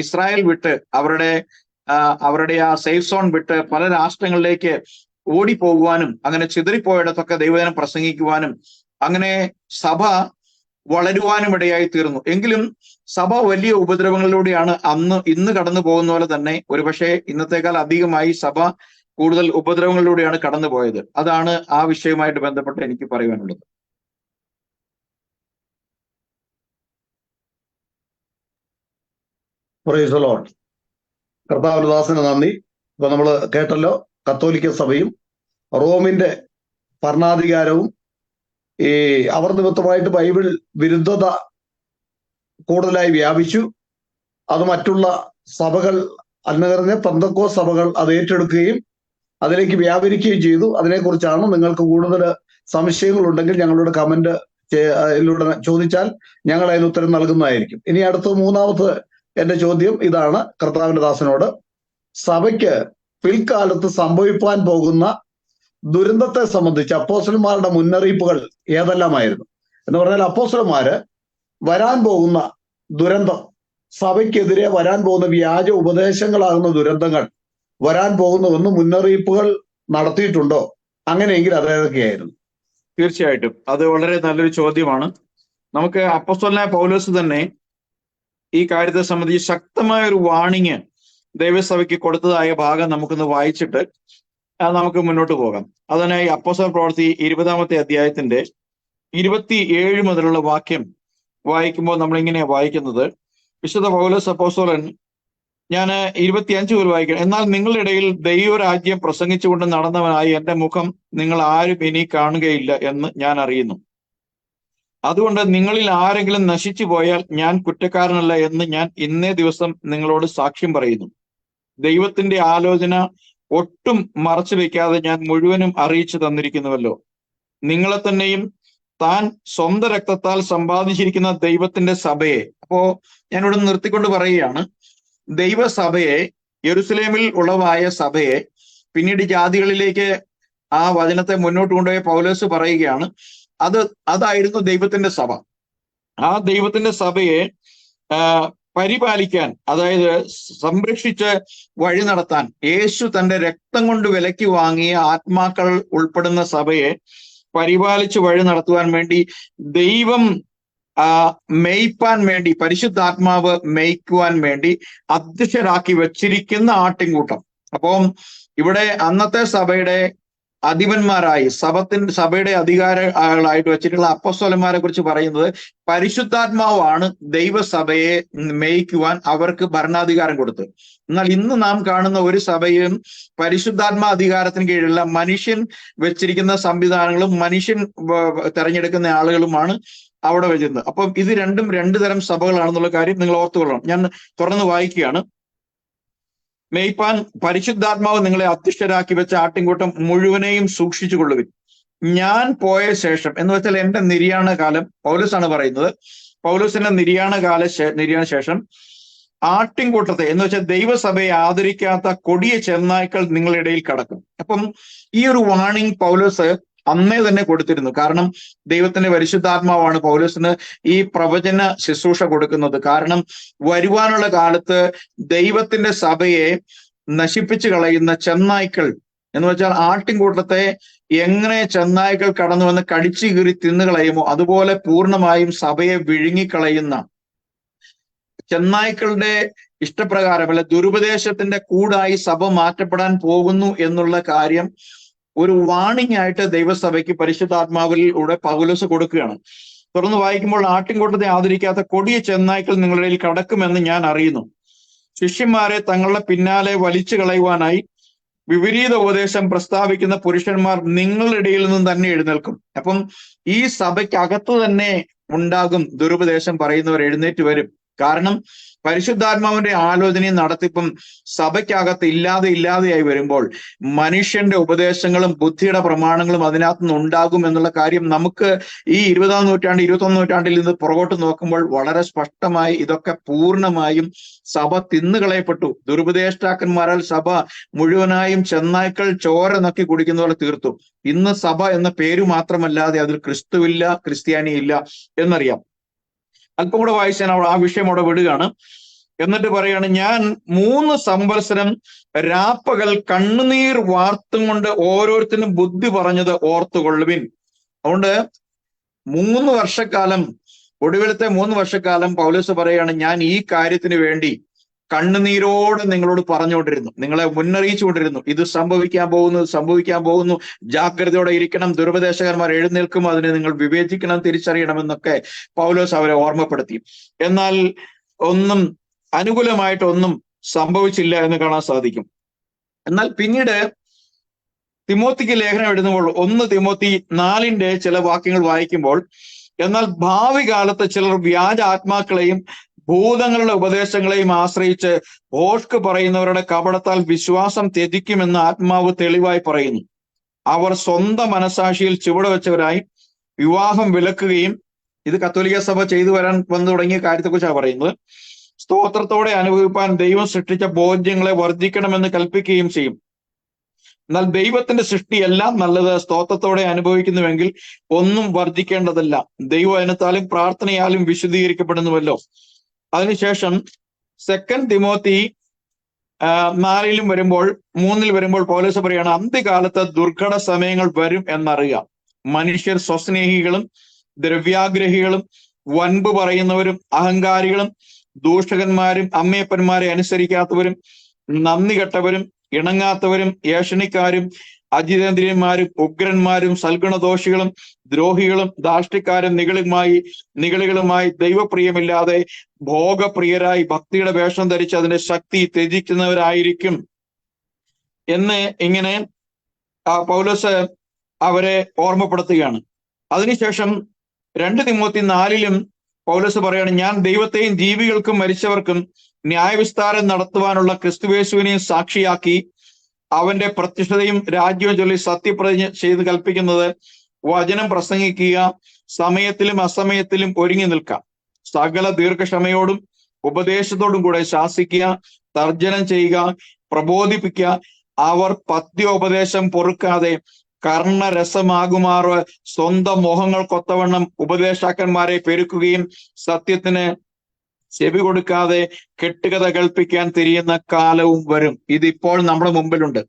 ഇസ്രായേൽ വിട്ട് അവരുടെ ആ സേഫ് സോൺ വിട്ട് പല രാഷ്ട്രങ്ങളിലേക്ക് ഓടിപ്പോകുവാനും അങ്ങനെ ചിതറിപ്പോയിടത്തൊക്കെ ദൈവജനം പ്രസംഗിക്കുവാനും അങ്ങനെ സഭ വളരുവാനും ഇടയായി തീർന്നു. എങ്കിലും സഭ വലിയ ഉപദ്രവങ്ങളിലൂടെയാണ് ഇന്ന് കടന്നു പോകുന്ന പോലെ തന്നെ ഒരുപക്ഷെ ഇന്നത്തേക്കാൾ അധികമായി സഭ കൂടുതൽ ഉപദ്രവങ്ങളിലൂടെയാണ് കടന്നുപോയത്. അതാണ് ആ വിഷയവുമായിട്ട് ബന്ധപ്പെട്ട് എനിക്ക് പറയുവാനുള്ളത്. Price the Lord. കർത്താവിന്റെ ദാസന് നന്ദി. ഇപ്പൊ നമ്മൾ കേട്ടല്ലോ, കത്തോലിക്ക സഭയും റോമിന്റെ ഭരണാധികാരവും അവർ നിമിത്തമായിട്ട് ബൈബിൾ വിരുദ്ധത കൂടുതലായി വ്യാപിച്ചു. അത് മറ്റുള്ള സഭകൾ, അന്നകറിഞ്ഞ പെന്തക്കോസ്ത് സഭകൾ അത് ഏറ്റെടുക്കുകയും അതിലേക്ക് വ്യാപരിക്കുകയും ചെയ്തു. അതിനെക്കുറിച്ചാണ്. നിങ്ങൾക്ക് കൂടുതൽ സംശയങ്ങളുണ്ടെങ്കിൽ ഞങ്ങളുടെ കമന്റ് ചോദിച്ചാൽ ഞങ്ങൾ അതിന് ഉത്തരം നൽകുന്നതായിരിക്കും. ഇനി അടുത്ത മൂന്നാമത്തെ എന്റെ ചോദ്യം ഇതാണ് കർത്താവിന്റെ ദാസനോട്. സഭയ്ക്ക് പിൽക്കാലത്ത് സംഭവിപ്പാൻ പോകുന്ന ദുരന്തത്തെ സംബന്ധിച്ച് അപ്പോസ്തലന്മാരുടെ മുന്നറിയിപ്പുകൾ ഏതെല്ലാമായിരുന്നു? എന്ന് പറഞ്ഞാൽ അപ്പോസ്തലന്മാര് വരാൻ പോകുന്ന ദുരന്തം, സഭയ്ക്കെതിരെ വരാൻ പോകുന്ന വ്യാജ ഉപദേശങ്ങളാകുന്ന ദുരന്തങ്ങൾ വരാൻ പോകുന്നുവെന്ന് മുന്നറിയിപ്പുകൾ നടത്തിയിട്ടുണ്ടോ? അങ്ങനെയെങ്കിൽ അതേതൊക്കെയായിരുന്നു? തീർച്ചയായിട്ടും അത് വളരെ നല്ലൊരു ചോദ്യമാണ്. നമുക്ക് അപ്പോസ്തലനായ പൗലോസ് തന്നെ ഈ കാര്യത്തെ സംബന്ധിച്ച് ശക്തമായ ഒരു വാണിങ് ദൈവസഭയ്ക്ക് കൊടുത്തതായ ഭാഗം നമുക്കൊന്ന് വായിച്ചിട്ട് നമുക്ക് മുന്നോട്ട് പോകാം. അതിനായി അപ്പോസ്തല പ്രവൃത്തി 20-ാമത്തെ അധ്യായത്തിന്റെ 27 മുതലുള്ള വാക്യം വായിക്കുമ്പോൾ നമ്മളിങ്ങനെ വായിക്കുന്നത്, വിശുദ്ധ പൗലോസ് അപ്പോസ്തലൻ, ഞാൻ 25 മുതൽ വായിക്കണം. എന്നാൽ നിങ്ങളുടെ ഇടയിൽ ദൈവരാജ്യം പ്രസംഗിച്ചുകൊണ്ട് നടന്നവനായി എന്റെ മുഖം നിങ്ങൾ ആരും ഇനി കാണുകയില്ല എന്ന് ഞാൻ അറിയുന്നു. അതുകൊണ്ട് നിങ്ങളിൽ ആരെങ്കിലും നശിച്ചു പോയാൽ ഞാൻ കുറ്റക്കാരനല്ല എന്ന് ഞാൻ ഇന്നേ ദിവസം നിങ്ങളോട് സാക്ഷ്യം പറയുന്നു. ദൈവത്തിന്റെ ആലോചന ഒട്ടും മറച്ചു വെക്കാതെ ഞാൻ മുഴുവനും അറിയിച്ചു തന്നിരിക്കുന്നുവല്ലോ. നിങ്ങളെ തന്നെയും താൻ സ്വന്തം രക്തത്താൽ സമ്പാദിച്ചിരിക്കുന്ന ദൈവത്തിന്റെ സഭയെ, അപ്പോ ഞാനിവിടെ നിർത്തിക്കൊണ്ട് പറയുകയാണ്, ദൈവസഭയെ, യെരുസലേമിൽ ഉളവായ സഭയെ പിന്നീട് ജാതികളിലേക്ക് ആ വചനത്തെ മുന്നോട്ട് കൊണ്ടുപോയ പൗലോസ് പറയുകയാണ്, അതായിരുന്നു ദൈവത്തിന്റെ സഭ. ആ ദൈവത്തിന്റെ സഭയെ പരിപാലിക്കാൻ, അതായത് സംരക്ഷിച്ച് വഴി നടത്താൻ, യേശു തന്റെ രക്തം കൊണ്ട് വിലയ്ക്ക് വാങ്ങിയ ആത്മാക്കൾ ഉൾപ്പെടുന്ന സഭയെ പരിപാലിച്ച് വഴി നടത്തുവാൻ വേണ്ടി ദൈവം മേയ്പ്പാൻ വേണ്ടി, പരിശുദ്ധാത്മാവ് മേയ്ക്കുവാൻ വേണ്ടി അധ്യക്ഷരാക്കി വെച്ചിരിക്കുന്ന ആട്ടിൻകൂട്ടം. അപ്പം ഇവിടെ അന്നത്തെ സഭയുടെ അധിപന്മാരായി സഭയുടെ അധികാരികളായിട്ട് വെച്ചിട്ടുള്ള അപ്പോസ്തലന്മാരെ കുറിച്ച് പറയുന്നത് പരിശുദ്ധാത്മാവാണ് ദൈവസഭയെ മേയ്ക്കുവാൻ അവർക്ക് ഭരണാധികാരം കൊടുത്തത്. എന്നാൽ ഇന്ന് നാം കാണുന്ന ഒരു സഭയും പരിശുദ്ധാത്മാ അധികാരത്തിന് കീഴിലുള്ള മനുഷ്യൻ വെച്ചിരിക്കുന്ന സംവിധാനങ്ങളും മനുഷ്യൻ തെരഞ്ഞെടുക്കുന്ന ആളുകളുമാണ് അവിടെ വെച്ചിരുന്നത്. അപ്പം ഇത് രണ്ടും രണ്ടു തരം സഭകളാണെന്നുള്ള കാര്യം നിങ്ങൾ ഓർത്തുകൊള്ളണം. ഞാൻ തുറന്ന് വായിക്കുകയാണ്. മേയ്പ്പാൻ പരിശുദ്ധാത്മാവ് നിങ്ങളെ അധ്യക്ഷരാക്കി വെച്ച ആട്ടിൻകൂട്ടം മുഴുവനെയും സൂക്ഷിച്ചു കൊള്ളുവിൻ. ഞാൻ പോയ ശേഷം എന്ന് വെച്ചാൽ എന്റെ നിര്യാണ കാലം, പൗലോസാണ് പറയുന്നത്, പൗലോസിന്റെ നിര്യാണ ശേഷം ആട്ടിൻകൂട്ടത്തെ എന്ന് വെച്ചാൽ ദൈവസഭയെ ആദരിക്കാത്ത കൊടിയ ചെന്നായ്ക്കൾ നിങ്ങളുടെ ഇടയിൽ കടക്കും. അപ്പം ഈ ഒരു വാണിംഗ് പൗലോസ് അന്നേ തന്നെ കൊടുത്തിരുന്നു. കാരണം ദൈവത്തിന്റെ പരിശുദ്ധാത്മാവാണ് പൗലോസിന് ഈ പ്രവചന ശുശ്രൂഷ കൊടുക്കുന്നത്. കാരണം വരുവാനുള്ള കാലത്ത് ദൈവത്തിന്റെ സഭയെ നശിപ്പിച്ചു കളയുന്ന ചെന്നായ്ക്കൾ എന്ന് വെച്ചാൽ ആട്ടിൻകൂട്ടത്തെ എങ്ങനെ ചെന്നായ്ക്കൾ കടന്നു വന്ന് കടിച്ചു കീറി തിന്നുകളയുമോ അതുപോലെ പൂർണ്ണമായും സഭയെ വിഴുങ്ങിക്കളയുന്ന ചെന്നായ്ക്കളുടെ ഇഷ്ടപ്രകാരം അല്ല ദുരുപദേശത്തിന്റെ കൂടായി സഭ മാറ്റപ്പെടാൻ പോകുന്നു എന്നുള്ള കാര്യം ഒരു വാണിംഗ് ആയിട്ട് ദൈവസഭയ്ക്ക് പരിശുദ്ധാത്മാവിലൂടെ പൗലോസ് കൊടുക്കുകയാണ്. തുറന്ന് വായിക്കുമ്പോൾ ആട്ടിൻകൂട്ടത്തെ ആദരിക്കാത്ത കൊടിയ ചെന്നായ്ക്കൾ നിങ്ങളുടെ ഇടയിൽ കടക്കുമെന്ന് ഞാൻ അറിയുന്നു. ശിഷ്യന്മാരെ തങ്ങളുടെ പിന്നാലെ വലിച്ചു കളയുവാനായി വിപരീത ഉപദേശം പ്രസ്താവിക്കുന്ന പുരുഷന്മാർ നിങ്ങളുടെ ഇടയിൽ നിന്നും തന്നെ എഴുന്നേൽക്കും. അപ്പം ഈ സഭയ്ക്കകത്ത് തന്നെ ഉണ്ടാകും ദുരുപദേശം പറയുന്നവർ എഴുന്നേറ്റ് വരും. കാരണം പരിശുദ്ധാത്മാവിന്റെ ആലോചനയും നടത്തിപ്പും സഭയ്ക്കകത്ത് ഇല്ലാതെയായി വരുമ്പോൾ മനുഷ്യന്റെ ഉപദേശങ്ങളും ബുദ്ധിയുടെ പ്രമാണങ്ങളും അതിനകത്ത് നിന്ന് ഉണ്ടാകും എന്നുള്ള കാര്യം നമുക്ക് ഈ 20-ാം നൂറ്റാണ്ട് 21-ാം നൂറ്റാണ്ടിൽ നിന്ന് പുറകോട്ട് നോക്കുമ്പോൾ വളരെ സ്പഷ്ടമായി ഇതൊക്കെ പൂർണ്ണമായും സഭ തിന്നുകളയപ്പെട്ടു. ദുരുപദേഷ്ടാക്കന്മാരാൽ സഭ മുഴുവനായും ചെന്നായ്ക്കൾ ചോര നക്കി കുടിക്കുന്ന പോലെ തീർത്തു. ഇന്ന് സഭ എന്ന പേര് മാത്രമല്ലാതെ അതിൽ ക്രിസ്തുവില്ല, ക്രിസ്ത്യാനി ഇല്ല എന്നറിയാം. അല്പം കൂടെ വായിച്ചാൽ ആ വിഷയം അവിടെ വിടുകയാണ്. എന്നിട്ട് പറയാണ്, ഞാൻ 3 സംവത്സരം രാപ്പകൽ കണ്ണുനീർ വാർത്തും കൊണ്ട് ഓരോരുത്തരും ബുദ്ധി പറഞ്ഞത് ഓർത്തുകൊള്ളുവിൻ. അതുകൊണ്ട് 3 വർഷക്കാലം, ഒടുവിലത്തെ 3 വർഷക്കാലം പൗലോസ് പറയാണ്, ഞാൻ ഈ കാര്യത്തിന് വേണ്ടി കണ്ണുനീരോട് നിങ്ങളോട് പറഞ്ഞുകൊണ്ടിരുന്നു, നിങ്ങളെ മുന്നറിയിച്ചുകൊണ്ടിരുന്നു. ഇത് സംഭവിക്കാൻ പോകുന്നു, ജാഗ്രതയോടെ ഇരിക്കണം, ദുരുപദേശകന്മാർ എഴുന്നേൽക്കും, അതിനെ നിങ്ങൾ വിവേചിക്കണം, തിരിച്ചറിയണമെന്നൊക്കെ പൗലോസ് അവരെ ഓർമ്മപ്പെടുത്തി. എന്നാൽ ഒന്നും അനുകൂലമായിട്ടൊന്നും സംഭവിച്ചില്ല എന്ന് കാണാൻ സാധിക്കും. എന്നാൽ പിന്നീട് തിമോത്തിക്ക് ലേഖനം എഴുതുമ്പോൾ 1 തിമോത്തി 4 ചില വാക്യങ്ങൾ വായിക്കുമ്പോൾ, എന്നാൽ ഭാവി കാലത്ത് ചിലർ വ്യാജ ആത്മാക്കളെയും ഭൂതങ്ങളുടെ ഉപദേശങ്ങളെയും ആശ്രയിച്ച് ഭോഷ്ക് പറയുന്നവരുടെ കപടത്താൽ വിശ്വാസം ത്യജിക്കുമെന്ന് ആത്മാവ് തെളിവായി പറയുന്നു. അവർ സ്വന്തം മനസാക്ഷിയിൽ ചുവട് വെച്ചവരായി വിവാഹം വിലക്കുകയും, ഇത് കത്തോലിക്ക സഭ വന്നു തുടങ്ങിയ കാര്യത്തെക്കുറിച്ചാണ് പറയുന്നത്, സ്തോത്രത്തോടെ അനുഭവിപ്പാൻ ദൈവം സൃഷ്ടിച്ച ഭോജ്യങ്ങളെ വർദ്ധിക്കണമെന്ന് കൽപ്പിക്കുകയും ചെയ്യും. എന്നാൽ ദൈവത്തിന്റെ സൃഷ്ടി എല്ലാം നല്ലത്, സ്തോത്രത്തോടെ അനുഭവിക്കുന്നുവെങ്കിൽ ഒന്നും വർദ്ധിക്കേണ്ടതല്ല, ദൈവവചനത്താലും പ്രാർത്ഥനയാലും വിശുദ്ധീകരിക്കപ്പെടുന്നുവല്ലോ. അതിനുശേഷം 2 തിമോത്തി 4 വരുമ്പോൾ പൗലോസ് പറയാണ്, അന്ത്യകാലത്ത് ദുർഘട സമയങ്ങൾ വരും എന്നറിയുക. മനുഷ്യർ സ്വസ്നേഹികളും ദ്രവ്യാഗ്രഹികളും വൻപ് പറയുന്നവരും അഹങ്കാരികളും ദൂഷകന്മാരും അമ്മയപ്പന്മാരെ അനുസരിക്കാത്തവരും നന്ദി കെട്ടവരും ഇണങ്ങാത്തവരും ഏഷണിക്കാരും അജിതേന്ദ്രിയന്മാരും ഉഗ്രന്മാരും സൽഗുണദോഷികളും ദ്രോഹികളും ധാർഷ്ട്യക്കാരും നിഗളികളുമായി ദൈവപ്രിയമില്ലാതെ ഭോഗപ്രിയരായി ഭക്തിയുടെ വേഷം ധരിച്ച് അതിന്റെ ശക്തി ത്യജിക്കുന്നവരായിരിക്കും എന്ന് ഇങ്ങനെ പൗലോസ് അവരെ ഓർമ്മപ്പെടുത്തുകയാണ്. അതിനുശേഷം 2 തിമോത്തി 4 പൗലോസ് പറയാണ്, ഞാൻ ദൈവത്തെയും ജീവികൾക്കും മരിച്ചവർക്കും ന്യായവിസ്താരം നടത്തുവാനുള്ള ക്രിസ്തുയേശുവിനെയും സാക്ഷിയാക്കി അവന്റെ പ്രത്യക്ഷതയും രാജ്യവും ചൊല്ലി സത്യപ്രതിജ്ഞ ചെയ്ത് കൽപ്പിക്കുന്നത്, വചനം പ്രസംഗിക്കുക, സമയത്തിലും അസമയത്തിലും ഒരുങ്ങി നിൽക്കാം, സകല ദീർഘക്ഷമയോടും ഉപദേശത്തോടും കൂടെ ശാസിക്കുക, തർജ്ജനം ചെയ്യുക, പ്രബോധിപ്പിക്കുക. അവർ പഥ്യോപദേശം പൊറുക്കാതെ കർണരസമാകുമാറ് സ്വന്തം മോഹങ്ങൾക്കൊത്തവണ്ണം ഉപദേശാക്കന്മാരെ പെരുക്കുകയും സത്യത്തിന് ചെവി കൊടുക്കാതെ കെട്ടുകഥ കൽപ്പിക്കാൻ തിരിയുന്ന കാലവും വരും. ഇതിപ്പോൾ നമ്മുടെ മുമ്പിലുണ്ട്.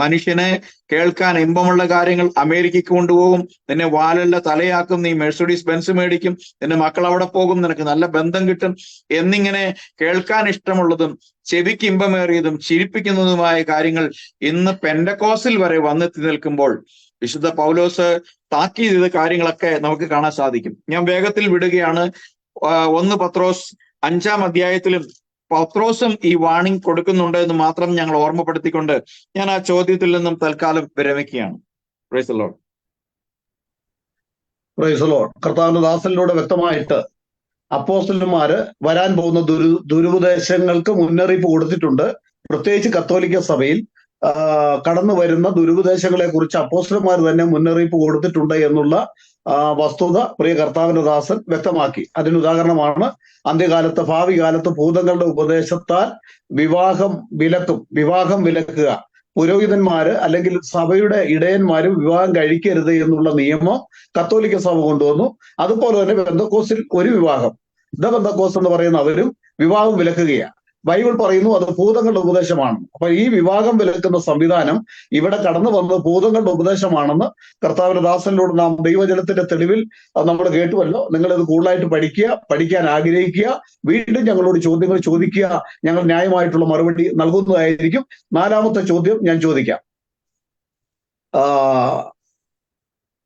മനുഷ്യനെ കേൾക്കാൻ ഇമ്പമുള്ള കാര്യങ്ങൾ അമേരിക്കയ്ക്ക് കൊണ്ടുപോകും, നിന്നെ വാലല്ല തലയാക്കും, നീ മെഴ്സഡീസ് ബെൻസ് മേടിക്കും, നിന്റെ മക്കൾ അവിടെ പോകും, നിനക്ക് നല്ല ബന്ധം കിട്ടും എന്നിങ്ങനെ കേൾക്കാൻ ഇഷ്ടമുള്ളതും ചെവിക്ക് ഇമ്പമേറിയതും ചിരിപ്പിക്കുന്നതുമായ കാര്യങ്ങൾ ഇന്ന് പെന്തക്കോസ്തിൽ വരെ വന്നെത്തി നിൽക്കുമ്പോൾ വിശുദ്ധ പൗലോസ് താക്കീത് ചെയ്ത കാര്യങ്ങളൊക്കെ നമുക്ക് കാണാൻ സാധിക്കും. ഞാൻ വേഗത്തിൽ വിടുകയാണ്. 1 പത്രോസ് 5-ാം അധ്യായത്തിലും പത്രോസും ഈ വാണിംഗ് കൊടുക്കുന്നുണ്ട് എന്ന് മാത്രം ഞങ്ങൾ ഓർമ്മപ്പെടുത്തിക്കൊണ്ട് ഞാൻ ആ ചോദ്യത്തിൽ നിന്നും തൽക്കാലം വിരമിക്കുകയാണ്. Praise the Lord. Praise the Lord. കർത്താവിന്റെ ദാസനിലൂടെ വ്യക്തമായിട്ട് അപ്പോസ്തലന്മാര് വരാൻ പോകുന്ന ദുരുപദേശങ്ങൾക്ക് മുന്നറിയിപ്പ് കൊടുത്തിട്ടുണ്ട്. പ്രത്യേകിച്ച് കത്തോലിക്ക സഭയിൽ കടന്നു വരുന്ന ദുരുപദേശങ്ങളെ കുറിച്ച് അപ്പോസ്തലന്മാർ തന്നെ മുന്നറിയിപ്പ് കൊടുത്തിട്ടുണ്ട് എന്നുള്ള വസ്തുത പ്രിയ കർത്താവിന്റെ ദാസൻ വ്യക്തമാക്കി. അതിനുദാഹരണമാണ് അന്ത്യകാലത്ത്, ഭാവി കാലത്ത് ഭൂതങ്ങളുടെ ഉപദേശത്താൽ വിവാഹം വിലക്കുക, പുരോഹിതന്മാര് അല്ലെങ്കിൽ സഭയുടെ ഇടയന്മാര് വിവാഹം കഴിക്കരുത് എന്നുള്ള നിയമം കത്തോലിക്ക സഭ കൊണ്ടുവന്നു. അതുപോലെ തന്നെ പെന്തക്കോസ്തിൽ ഒരു വിവാഹം, പെന്തക്കോസ്ത് എന്ന് പറയുന്ന അവരും വിവാഹം വിലക്കുകയാണ്. ബൈബിൾ പറയുന്നു അത് ഭൂതങ്ങളുടെ ഉപദേശമാണ്. അപ്പൊ ഈ വിവാഹം വിലക്കുന്ന സംവിധാനം ഇവിടെ കടന്നു വന്നത് ഭൂതങ്ങളുടെ ഉപദേശമാണെന്ന് കർത്താവിന്റെ ദാസനിലൂടെ നാം ദൈവജനത്തിന്റെ തെളിവിൽ നമ്മൾ കേട്ടുവല്ലോ. നിങ്ങൾ ഇത് കൂടുതലായിട്ട് പഠിക്കാൻ ആഗ്രഹിക്കുക, വീണ്ടും ഞങ്ങളോട് ചോദ്യങ്ങൾ ചോദിക്കുക, ഞങ്ങൾ ന്യായമായിട്ടുള്ള മറുപടി നൽകുന്നതായിരിക്കും. 4-ാമത്തെ ചോദ്യം ഞാൻ ചോദിക്കാം.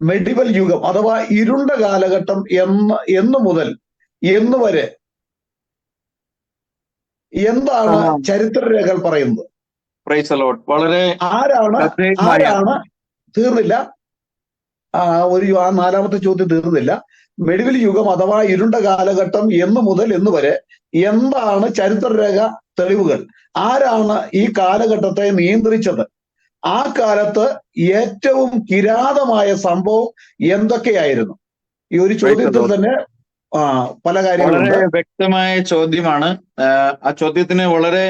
മെഡിവൽ യുഗം അഥവാ ഇരുണ്ട കാലഘട്ടം എന്ന് മുതൽ എന്ന് വരെ എന്താണ് ചരിത്രരേഖകൾ പറയുന്നത്? Price the Lord. വളരെ ആരാണ് തീർന്നില്ല, ഒരു 4-ാമത്തെ ചോദ്യം തീർന്നില്ല. മെഡിവൽ യുഗം അഥവാ ഇരുണ്ട കാലഘട്ടം എന്ന് മുതൽ എന്ന് വരെ എന്താണ് ചരിത്രരേഖ തെളിവുകൾ? ആരാണ് ഈ കാലഘട്ടത്തെ നിയന്ത്രിച്ചത്? ആ കാലത്ത് ഏറ്റവും കിരാതമായ സംഭവം എന്തൊക്കെയായിരുന്നു? ഈ ഒരു ചോദ്യത്തിൽ തന്നെ പല കാര്യങ്ങളുണ്ട്. വളരെ വ്യക്തമായ ചോദ്യമാണ്. ആ ചോദ്യത്തിന് വളരെ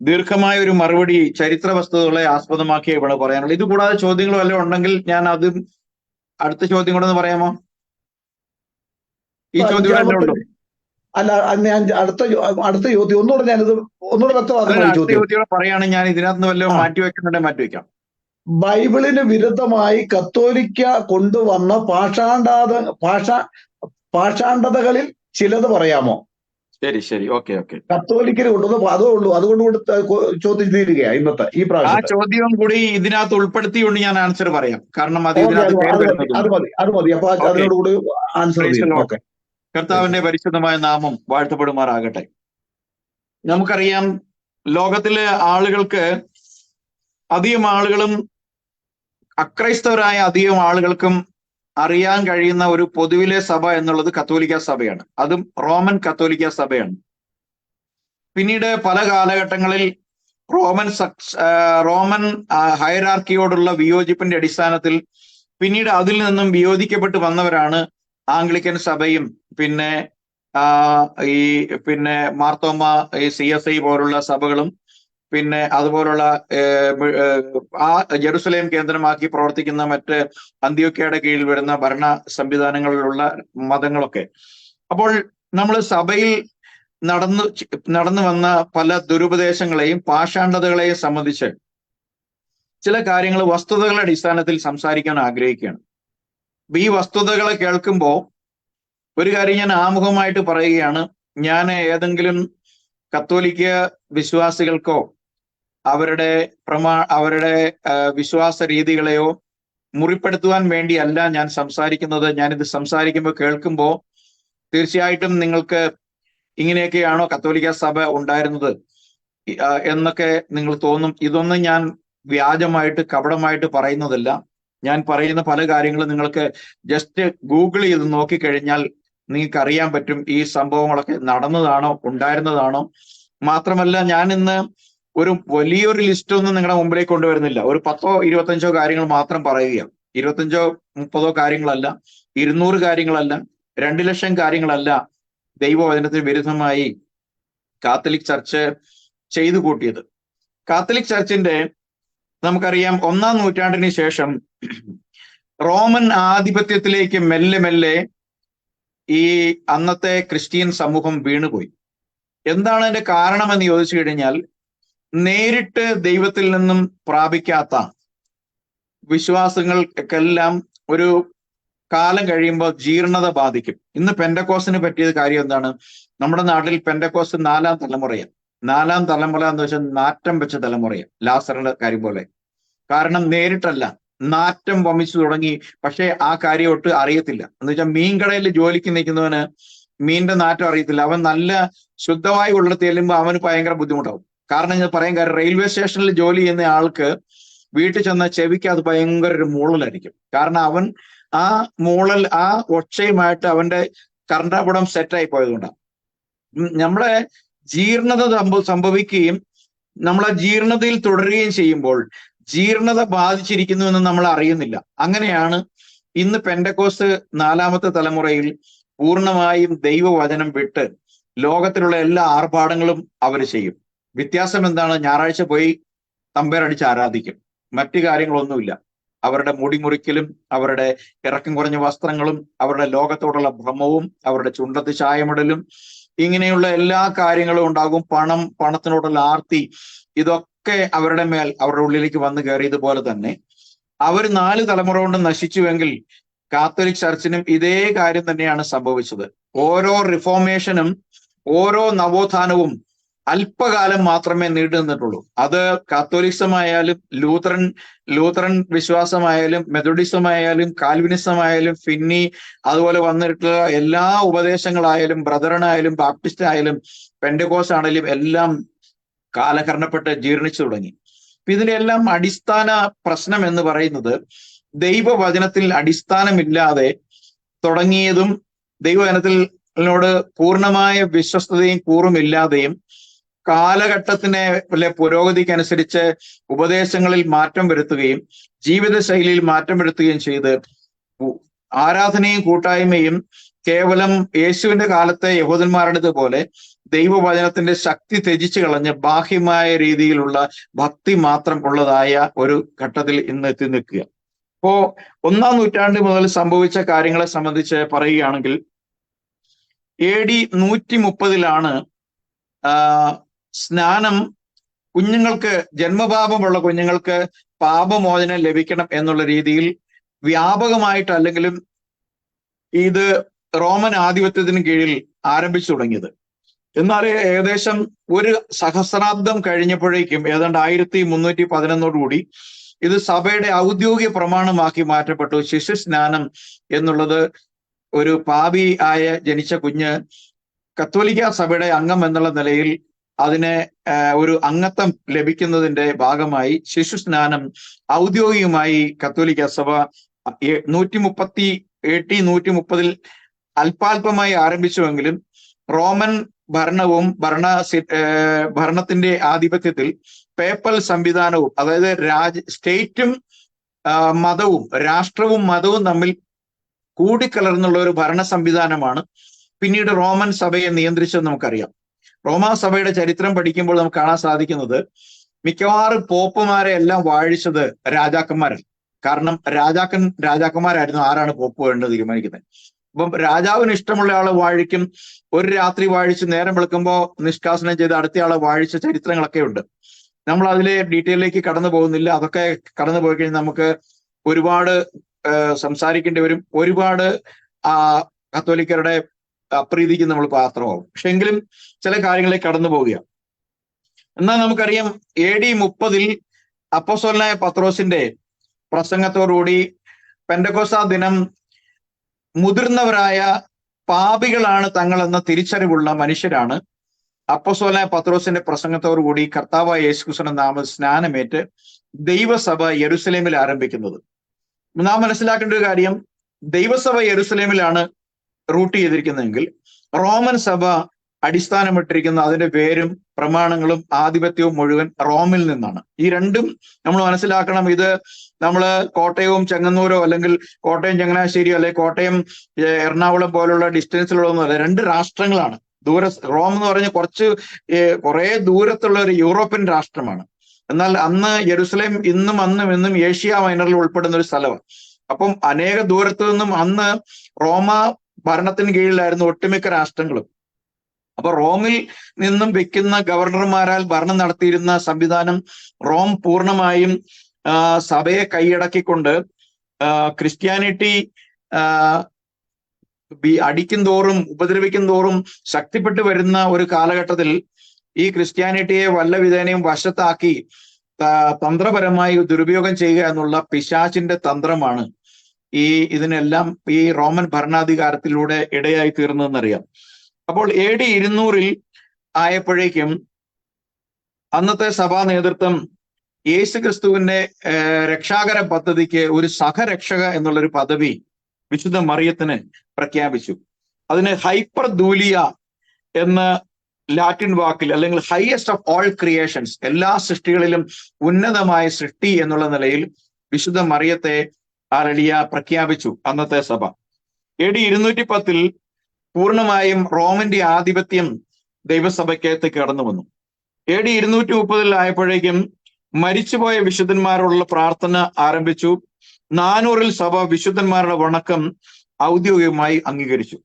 ദീർഘമായ ഒരു മറുപടി ചരിത്ര വസ്തുതകളെ ആസ്പദമാക്കി ഇവിടെ പറയാനുള്ളത്. ഇത് കൂടാതെ ചോദ്യങ്ങൾ വല്ലതും ഉണ്ടെങ്കിൽ ഞാൻ അതും അടുത്ത ചോദ്യം കൂടെ ഒന്ന് പറയാമോ? ഈ ചോദ്യം ഉണ്ടോ? അല്ല, ഞാൻ അടുത്ത ചോദ്യം ഒന്നുകൂടെ വ്യക്തമാക്കുന്ന ചോദ്യം പറയുകയാണെങ്കിൽ ഞാൻ ഇതിനകത്ത് വല്ലതും മാറ്റിവെക്കുന്നുണ്ടെ മാറ്റിവെക്കാം. ബൈബിളിന് വിരുദ്ധമായി കത്തോലിക്ക കൊണ്ടുവന്ന പാഷാണ്ഡതകളിൽ ചിലത് പറയാമോ? ശരി, ഓക്കെ. കത്തോലിക്കര് കൊണ്ടുവന്ന അതേ ഉള്ളൂ, അതുകൊണ്ട് ചോദ്യം തീരുകയാണ് ഇന്നത്തെ ഈ പ്രാവശ്യം. ആ ചോദ്യം കൂടി ഇതിനകത്ത് ഉൾപ്പെടുത്തിക്കൊണ്ട് ഞാൻ ആൻസർ പറയാം. കാരണം അത് മതി. അപ്പൊ അതിനോടുകൂടി ആൻസർ. കർത്താവിന്റെ പരിശുദ്ധമായ നാമം വാഴ്ത്തപ്പെടുമാറാകട്ടെ. നമുക്കറിയാം, ലോകത്തിലെ ആളുകൾക്ക് അധികം ആളുകളും അക്രൈസ്തവരായ അധികം ആളുകൾക്കും അറിയാൻ കഴിയുന്ന ഒരു പൊതുവിലെ സഭ എന്നുള്ളത് കത്തോലിക്ക സഭയാണ്. അതും റോമൻ കത്തോലിക്ക സഭയാണ്. പിന്നീട് പല കാലഘട്ടങ്ങളിൽ റോമൻ ഹൈറാർക്കിയോടുള്ള വിയോജിപ്പിന്റെ അടിസ്ഥാനത്തിൽ പിന്നീട് അതിൽ നിന്നും വിയോജിക്കപ്പെട്ട് വന്നവരാണ് ആംഗ്ലിക്കൻ സഭയും പിന്നെ മാർത്തോമ CSI പോലുള്ള സഭകളും പിന്നെ അതുപോലുള്ള ജെറുസലേം കേന്ദ്രമാക്കി പ്രവർത്തിക്കുന്ന മറ്റ് അന്ത്യോക്യയുടെ കീഴിൽ വരുന്ന ഭരണ സംവിധാനങ്ങളിലുള്ള മതങ്ങളൊക്കെ. അപ്പോൾ നമ്മൾ സഭയിൽ നടന്നു വന്ന പല ദുരുപദേശങ്ങളെയും പാഷാണ്ഡതകളെയും സംബന്ധിച്ച് ചില കാര്യങ്ങൾ വസ്തുതകളുടെ അടിസ്ഥാനത്തിൽ സംസാരിക്കാൻ ആഗ്രഹിക്കുകയാണ്. ഈ വസ്തുതകളെ കേൾക്കുമ്പോൾ ഒരു കാര്യം ഞാൻ ആമുഖമായിട്ട് പറയുകയാണ്. ഞാൻ ഏതെങ്കിലും കത്തോലിക്ക വിശ്വാസികൾക്കോ അവരുടെ വിശ്വാസ രീതികളെയോ മുറിപ്പെടുത്തുവാൻ വേണ്ടിയല്ല ഞാൻ സംസാരിക്കുന്നത്. ഞാനിത് സംസാരിക്കുമ്പോൾ കേൾക്കുമ്പോൾ തീർച്ചയായിട്ടും നിങ്ങൾക്ക് ഇങ്ങനെയൊക്കെയാണോ കത്തോലിക്ക സഭ ഉണ്ടായിരുന്നത് എന്നൊക്കെ നിങ്ങൾ തോന്നും. ഇതൊന്നും ഞാൻ വ്യാജമായിട്ട് കപടമായിട്ട് പറയുന്നതല്ല. ഞാൻ പറയുന്ന പല കാര്യങ്ങളും നിങ്ങൾക്ക് ജസ്റ്റ് ഗൂഗിൾ ചെയ്ത് നോക്കിക്കഴിഞ്ഞാൽ നിങ്ങൾക്ക് അറിയാൻ പറ്റും ഈ സംഭവങ്ങളൊക്കെ നടന്നതാണോ ഉണ്ടായിരുന്നതാണോ. മാത്രമല്ല, ഞാൻ ഇന്ന് ഒരു വലിയൊരു ലിസ്റ്റ് ഒന്നും നിങ്ങളുടെ മുമ്പിലേക്ക് കൊണ്ടുവരുന്നില്ല. ഒരു 10-25 കാര്യങ്ങൾ മാത്രം പറയുകയാണ്. 25-30 കാര്യങ്ങളല്ല, 200 കാര്യങ്ങളല്ല, 2 ലക്ഷം കാര്യങ്ങളല്ല ദൈവവചനത്തിന് വിരുദ്ധമായി കാത്തലിക് ചർച്ച് ചെയ്തു കൂട്ടിയത്. കാത്തലിക് ചർച്ചിന്റെ നമുക്കറിയാം 1-ാം നൂറ്റാണ്ടിന് ശേഷം റോമൻ ആധിപത്യത്തിലേക്ക് മെല്ലെ മെല്ലെ ഈ അന്നത്തെ ക്രിസ്ത്യൻ സമൂഹം വീണുപോയി. എന്താണ് അതിന്റെ കാരണമെന്ന് ചോദിച്ചു കഴിഞ്ഞാൽ, നേരിട്ട് ദൈവത്തിൽ നിന്നും പ്രാപിക്കാത്ത വിശ്വാസങ്ങൾക്കെല്ലാം ഒരു കാലം കഴിയുമ്പോൾ ജീർണത ബാധിക്കും. ഇന്ന് പെന്തക്കോസ്തിന് പറ്റിയത് കാര്യം എന്താണ്? നമ്മുടെ നാട്ടിൽ പെന്തക്കോസ്ത് 4-ാം തലമുറയാണ്. 4-ാം തലമുറ എന്ന് വെച്ചാൽ നാറ്റം വെച്ച തലമുറയാണ്, ലാസറിന്റെ കാര്യം പോലെ. കാരണം നേരിട്ടല്ല, നാറ്റം വമിച്ചു തുടങ്ങി. പക്ഷെ ആ കാര്യം ഒട്ട് അറിയത്തില്ല. എന്ന് വെച്ചാൽ മീൻകടയിൽ ജോലിക്ക് നിൽക്കുന്നവന് മീനിന്റെ നാറ്റം അറിയത്തില്ല. അവൻ നല്ല ശുദ്ധമായി ഉള്ളിടത്ത് ചെല്ലുമ്പോൾ അവന് ഭയങ്കര ബുദ്ധിമുട്ടാവും. കാരണം ഞാൻ പറയാൻ കാര്യം, റെയിൽവേ സ്റ്റേഷനിൽ ജോലി ചെയ്യുന്ന ആൾക്ക് വീട്ടിൽ ചെന്ന ചെവിക്ക് അത് ഭയങ്കര ഒരു മൂളലായിരിക്കും. കാരണം അവൻ ആ മൂളൽ, ആ ഒച്ചയുമായിട്ട് അവന്റെ കർണപുടം സെറ്റായി പോയതുകൊണ്ടാണ്. നമ്മളെ ജീർണത സംഭവിക്കുകയും നമ്മൾ ആ ജീർണതയിൽ തുടരുകയും ചെയ്യുമ്പോൾ ജീർണത ബാധിച്ചിരിക്കുന്നു എന്ന് നമ്മൾ അറിയുന്നില്ല. അങ്ങനെയാണ് ഇന്ന് പെന്തക്കോസ്ത് 4-ാമത്തെ തലമുറയിൽ പൂർണ്ണമായും ദൈവവചനം വിട്ട് ലോകത്തിലുള്ള എല്ലാ ആർഭാടങ്ങളും അവർ ചെയ്യും. വ്യത്യാസം എന്താണ്? ഞായറാഴ്ച പോയി തമ്പേരടിച്ച് ആരാധിക്കും, മറ്റു കാര്യങ്ങളൊന്നുമില്ല. അവരുടെ മുടി മുറിക്കലും അവരുടെ ഇറക്കം കുറഞ്ഞ വസ്ത്രങ്ങളും അവരുടെ ലോകത്തോടുള്ള ഭ്രമവും അവരുടെ ചുണ്ടത്ത് ചായമിടലും ഇങ്ങനെയുള്ള എല്ലാ കാര്യങ്ങളും ഉണ്ടാകും. പണത്തിനോടുള്ള ആർത്തി, ഇതൊക്കെ അവരുടെ മേൽ, അവരുടെ ഉള്ളിലേക്ക് വന്നു കയറിയതുപോലെ തന്നെ അവർ 4 തലമുറ കൊണ്ട് നശിച്ചുവെങ്കിൽ കാത്തോലിക് ചർച്ചിനും ഇതേ കാര്യം തന്നെയാണ് സംഭവിച്ചത്. ഓരോ റിഫോർമേഷനും ഓരോ നവോത്ഥാനവും അല്പകാലം മാത്രമേ നീണ്ടു നിന്നിട്ടുള്ളൂ. അത് കാത്തോലിസമായാലും ലൂത്രൻ വിശ്വാസമായാലും മെത്തഡിസമായാലും കാൽവിനിസമായാലും ഫിന്നി, അതുപോലെ വന്നിട്ടുള്ള എല്ലാ ഉപദേശങ്ങളായാലും ബ്രദറനായാലും ബാപ്റ്റിസ്റ്റ് ആയാലും പെന്തക്കോസ്ത് ആണെങ്കിലും എല്ലാം കാലഹരണപ്പെട്ട് ജീർണിച്ചു തുടങ്ങി. ഇതിന്റെ എല്ലാം അടിസ്ഥാന പ്രശ്നം എന്ന് പറയുന്നത് ദൈവവചനത്തിൽ അടിസ്ഥാനമില്ലാതെ തുടങ്ങിയതും ദൈവവചനത്തിനോട് പൂർണ്ണമായ വിശ്വസ്തതയും കൂറുമില്ലാതെയും കാലഘട്ടത്തിനെ പുരോഗതിക്കനുസരിച്ച് ഉപദേശങ്ങളിൽ മാറ്റം വരുത്തുകയും ജീവിതശൈലിയിൽ മാറ്റം വരുത്തുകയും ചെയ്ത് ആരാധനയും കൂട്ടായ്മയും കേവലം യേശുവിന്റെ കാലത്തെ യഹൂദന്മാരുടേത് പോലെ ദൈവവചനത്തിന്റെ ശക്തി ത്യജിച്ചു കളഞ്ഞ് ബാഹ്യമായ രീതിയിലുള്ള ഭക്തി മാത്രം ഉള്ളതായ ഒരു ഘട്ടത്തിൽ ഇന്ന് എത്തി നിൽക്കുക. അപ്പോ 1-ാം നൂറ്റാണ്ട് മുതൽ സംഭവിച്ച കാര്യങ്ങളെ സംബന്ധിച്ച് പറയുകയാണെങ്കിൽ AD 130-ലാണ് സ്നാനം കുഞ്ഞുങ്ങൾക്ക്, ജന്മപാപമുള്ള കുഞ്ഞുങ്ങൾക്ക് പാപമോചനം ലഭിക്കണം എന്നുള്ള രീതിയിൽ വ്യാപകമായിട്ടല്ലെങ്കിലും ഇത് റോമൻ ആധിപത്യത്തിന് കീഴിൽ ആരംഭിച്ചു തുടങ്ങിയത്. എന്നാൽ ഏകദേശം ഒരു സഹസ്രാബ്ദം കഴിഞ്ഞപ്പോഴേക്കും, ഏതാണ്ട് 1311 ഇത് സഭയുടെ ഔദ്യോഗിക പ്രമാണമാക്കി മാറ്റപ്പെട്ടു. ശിശു സ്നാനം എന്നുള്ളത് ഒരു പാപി ആയ ജനിച്ച കുഞ്ഞ് കത്തോലിക്ക സഭയുടെ അംഗം എന്നുള്ള നിലയിൽ അതിന് ഒരു അംഗത്വം ലഭിക്കുന്നതിന്റെ ഭാഗമായി ശിശു സ്നാനം ഔദ്യോഗികമായി കത്തോലിക്ക സഭ 130 അല്പാൽപമായി ആരംഭിച്ചുവെങ്കിലും റോമൻ ഭരണവും ഭരണത്തിന്റെ ആധിപത്യത്തിൽ പേപ്പൽ സംവിധാനവും, അതായത് സ്റ്റേറ്റും മതവും, രാഷ്ട്രവും മതവും തമ്മിൽ കൂടിക്കലർന്നുള്ള ഒരു ഭരണ സംവിധാനമാണ് പിന്നീട് റോമൻ സഭയെ നിയന്ത്രിച്ചത് നമുക്കറിയാം. റോമാ സഭയുടെ ചരിത്രം പഠിക്കുമ്പോൾ നമുക്ക് കാണാൻ സാധിക്കുന്നത് മിക്കവാറും പോപ്പുമാരെ എല്ലാം വാഴിച്ചത് രാജാക്കന്മാരാണ്. കാരണം രാജാക്കന്മാരായിരുന്നു ആരാണ് പോപ്പ് വേണ്ടത് തീരുമാനിക്കുന്നത്. അപ്പം രാജാവിന് ഇഷ്ടമുള്ള ആളെ വാഴിക്കും. ഒരു രാത്രി വാഴിച്ച് നേരം വെളുക്കുമ്പോൾ നിഷ്കാസനം ചെയ്ത് അടുത്തയാളെ വാഴിച്ച ചരിത്രങ്ങളൊക്കെ ഉണ്ട്. നമ്മൾ അതിലെ ഡീറ്റെയിലേക്ക് കടന്നു പോകുന്നില്ല. അതൊക്കെ കടന്നു പോയി കഴിഞ്ഞാൽ നമുക്ക് ഒരുപാട് സംസാരിക്കേണ്ടി വരും. ഒരുപാട് കത്തോലിക്കരുടെ അപ്രീതിക്ക് നമ്മൾ പാത്രമാവും. പക്ഷെ എങ്കിലും ചില കാര്യങ്ങളിലേക്ക് കടന്നു പോവുക. എന്നാൽ നമുക്കറിയാം AD 30 അപ്പോസ്തലനായ പത്രോസിന്റെ പ്രസംഗത്തോടുകൂടി പെന്തക്കോസ്താ ദിനം മുതിർന്നവരായ പാപികളാണ് തങ്ങളെന്ന തിരിച്ചറിവുള്ള മനുഷ്യരാണ് അപ്പോസ്തലനായ പത്രോസിന്റെ പ്രസംഗത്തോടുകൂടി കർത്താവായ യേശുക്രിസ്തുവിന്റെ നാമത്തിൽ സ്നാനമേറ്റ് ദൈവസഭ യെരുസലേമിൽ ആരംഭിക്കുന്നത്. നാം മനസ്സിലാക്കേണ്ട ഒരു കാര്യം, ദൈവസഭ യെരുസലേമിലാണ് റൂട്ട് ചെയ്തിരിക്കുന്നതെങ്കിൽ റോമൻ സഭ അടിസ്ഥാനമിട്ടിരിക്കുന്ന അതിന്റെ പേരും പ്രമാണങ്ങളും ആധിപത്യവും മുഴുവൻ റോമിൽ നിന്നാണ്. ഈ രണ്ടും നമ്മൾ മനസ്സിലാക്കണം. ഇത് നമ്മൾ കോട്ടയവും ചെങ്ങന്നൂരോ അല്ലെങ്കിൽ കോട്ടയം ചങ്ങനാശ്ശേരിയോ അല്ലെങ്കിൽ കോട്ടയം എറണാകുളം പോലുള്ള ഡിസ്റ്റൻസിലുള്ളതൊന്നുമല്ല. 2 രാഷ്ട്രങ്ങളാണ്. റോം എന്ന് പറഞ്ഞ കുറെ ദൂരത്തുള്ള ഒരു യൂറോപ്യൻ രാഷ്ട്രമാണ്. എന്നാൽ അന്ന് യെരുസലേം എന്നും ഏഷ്യ മൈനറിൽ ഉൾപ്പെടുന്ന ഒരു സ്ഥലമാണ്. അപ്പം അനേക ദൂരത്തു നിന്നും അന്ന് റോമ ഭരണത്തിന് കീഴിലായിരുന്നു ഒട്ടുമിക്ക രാഷ്ട്രങ്ങളും. അപ്പൊ റോമിൽ നിന്നും വെക്കുന്ന ഗവർണർമാരാൽ ഭരണം നടത്തിയിരുന്ന സംവിധാനം റോം പൂർണ്ണമായും സഭയെ കൈയടക്കിക്കൊണ്ട് ക്രിസ്ത്യാനിറ്റി അടിക്കും തോറും ഉപദ്രവിക്കും തോറും ശക്തിപ്പെട്ടു വരുന്ന ഒരു കാലഘട്ടത്തിൽ ഈ ക്രിസ്ത്യാനിറ്റിയെ വല്ല വിധേനയും വശത്താക്കി തന്ത്രപരമായി ദുരുപയോഗം ചെയ്യുക എന്നുള്ള പിശാചിന്റെ തന്ത്രമാണ് ഇതിനെല്ലാം ഈ റോമൻ ഭരണാധികാരത്തിലൂടെ ഇടയായി തീർന്നതെന്നറിയാം. അപ്പോൾ AD 200 ആയപ്പോഴേക്കും അന്നത്തെ സഭാ നേതൃത്വം യേശുക്രിസ്തുവിന്റെ രക്ഷാകര പദ്ധതിക്ക് ഒരു സഹരക്ഷക എന്നുള്ളൊരു പദവി വിശുദ്ധ മറിയത്തിന് പ്രഖ്യാപിച്ചു. അതിന് ഹൈപ്പർ ദൂലിയ എന്ന ലാറ്റിൻ വാക്കിൽ, അല്ലെങ്കിൽ ഹയസ്റ്റ് ഓഫ് ഓൾ ക്രിയേഷൻസ്, എല്ലാ സൃഷ്ടികളിലും ഉന്നതമായ സൃഷ്ടി എന്നുള്ള നിലയിൽ വിശുദ്ധ മറിയത്തെ പ്രഖ്യാപിച്ചു അന്നത്തെ സഭ. AD 210 പൂർണ്ണമായും റോമിന്റെ ആധിപത്യം ദൈവസഭയ്ക്കകത്ത് കടന്നു വന്നു. AD 230 ആയപ്പോഴേക്കും മരിച്ചുപോയ വിശുദ്ധന്മാരോടുള്ള പ്രാർത്ഥന ആരംഭിച്ചു. 400 സഭ വിശുദ്ധന്മാരുടെ വണക്കം ഔദ്യോഗികമായി അംഗീകരിച്ചു.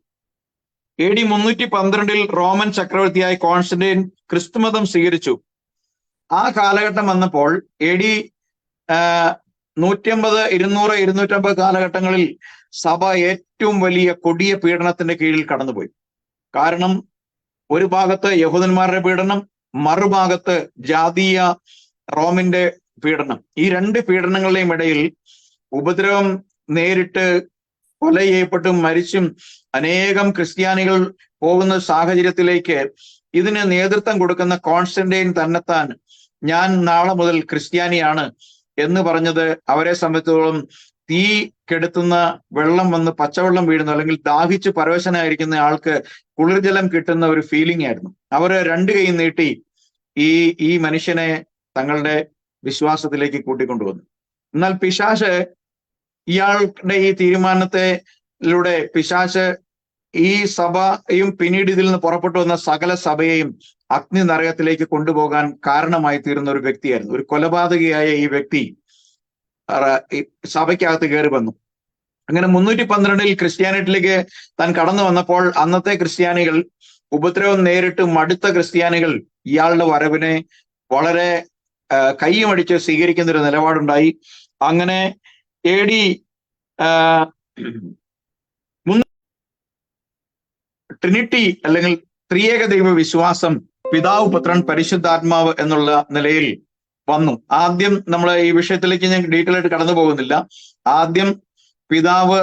AD 312 റോമൻ ചക്രവർത്തിയായ കോൺസ്റ്റന്റൈൻ ക്രിസ്തുമതം സ്വീകരിച്ചു. ആ കാലഘട്ടം വന്നപ്പോൾ AD 150, 200, 250 കാലഘട്ടങ്ങളിൽ സഭ ഏറ്റവും വലിയ കൊടിയ പീഡനത്തിന്റെ കീഴിൽ കടന്നുപോയി. കാരണം ഒരു ഭാഗത്ത് യഹൂദന്മാരുടെ പീഡനം, മറുഭാഗത്ത് ജാതീയ റോമിന്റെ പീഡനം. ഈ രണ്ട് പീഡനങ്ങളുടെയും ഇടയിൽ ഉപദ്രവം നേരിട്ട് കൊല ചെയ്യപ്പെട്ടും മരിച്ചും അനേകം ക്രിസ്ത്യാനികൾ പോകുന്ന സാഹചര്യത്തിലേക്ക് ഇതിന് നേതൃത്വം കൊടുക്കുന്ന കോൺസ്റ്റന്റൈൻ തന്നെത്താൻ ഞാൻ നാളെ മുതൽ ക്രിസ്ത്യാനിയാണ് എന്ന് പറഞ്ഞത് അവരെ സംബന്ധിച്ചിടത്തോളം തീ കെടുത്തുന്ന വെള്ളം വന്ന് പച്ചവെള്ളം വീഴുന്നു, അല്ലെങ്കിൽ ദാഹിച്ച് പരവശനായിരിക്കുന്ന ആൾക്ക് കുളിർജലം കിട്ടുന്ന ഒരു ഫീലിംഗ് ആയിരുന്നു. അവര് രണ്ട് കൈ നീട്ടി ഈ മനുഷ്യനെ തങ്ങളുടെ വിശ്വാസത്തിലേക്ക് കൂട്ടിക്കൊണ്ടുവന്നു. എന്നാൽ പിശാച് ഇയാളുടെ ഈ തീരുമാനത്തിലൂടെ പിശാച് ഈ സഭയും പിന്നീട് ഇതിൽ നിന്ന് പുറപ്പെട്ടു വന്ന സകല സഭയെയും അഗ്നി നരകത്തിലേക്ക് കൊണ്ടുപോകാൻ കാരണമായി തീർന്ന ഒരു വ്യക്തിയായിരുന്നു. ഒരു കൊലപാതകിയായ ഈ വ്യക്തി സഭയ്ക്കകത്ത് കയറി വന്നു. അങ്ങനെ 312 ക്രിസ്ത്യാനിറ്റിയിലേക്ക് താൻ കടന്നു വന്നപ്പോൾ അന്നത്തെ ക്രിസ്ത്യാനികൾ, ഉപദ്രവം നേരിട്ട് മടുത്ത ക്രിസ്ത്യാനികൾ ഇയാളുടെ വരവിനെ വളരെ കയ്യുമടിച്ച് സ്വീകരിക്കുന്ന ഒരു നിലപാടുണ്ടായി. അങ്ങനെ AD ട്രിനിറ്റി അല്ലെങ്കിൽ ത്രിയേക ദൈവ വിശ്വാസം, പിതാവ്, പുത്രൻ, പരിശുദ്ധാത്മാവ് എന്നുള്ള നിലയിൽ വന്നു. ആദ്യം നമ്മൾ ഈ വിഷയത്തിലേക്ക് ഞാൻ ഡീറ്റെയിൽ ആയിട്ട് കടന്നു പോകുന്നില്ല. ആദ്യം പിതാവ്,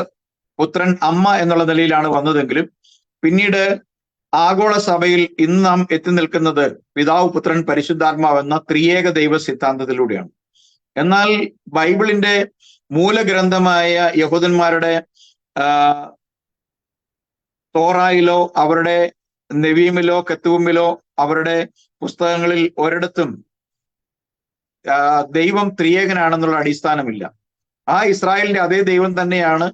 പുത്രൻ, അമ്മ എന്നുള്ള നിലയിലാണ് വന്നതെങ്കിലും പിന്നീട് ആഗോള സഭയിൽ ഇന്ന് നാം എത്തി നിൽക്കുന്നത് പിതാവ്, പുത്രൻ, പരിശുദ്ധാത്മാവ് എന്ന ത്രിയേക ദൈവ സിദ്ധാന്തത്തിലൂടെയാണ്. എന്നാൽ ബൈബിളിന്റെ മൂലഗ്രന്ഥമായ യഹൂദന്മാരുടെ തോറായിലോ അവരുടെ നെവീമിലോ കെത്തൂമിലോ അവരുടെ പുസ്തകങ്ങളിൽ ഒരിടത്തും ദൈവം ത്രിയേകനാണെന്നുള്ള അടിസ്ഥാനമില്ല. ആ ഇസ്രായേലിന്റെ അതേ ദൈവം തന്നെയാണ്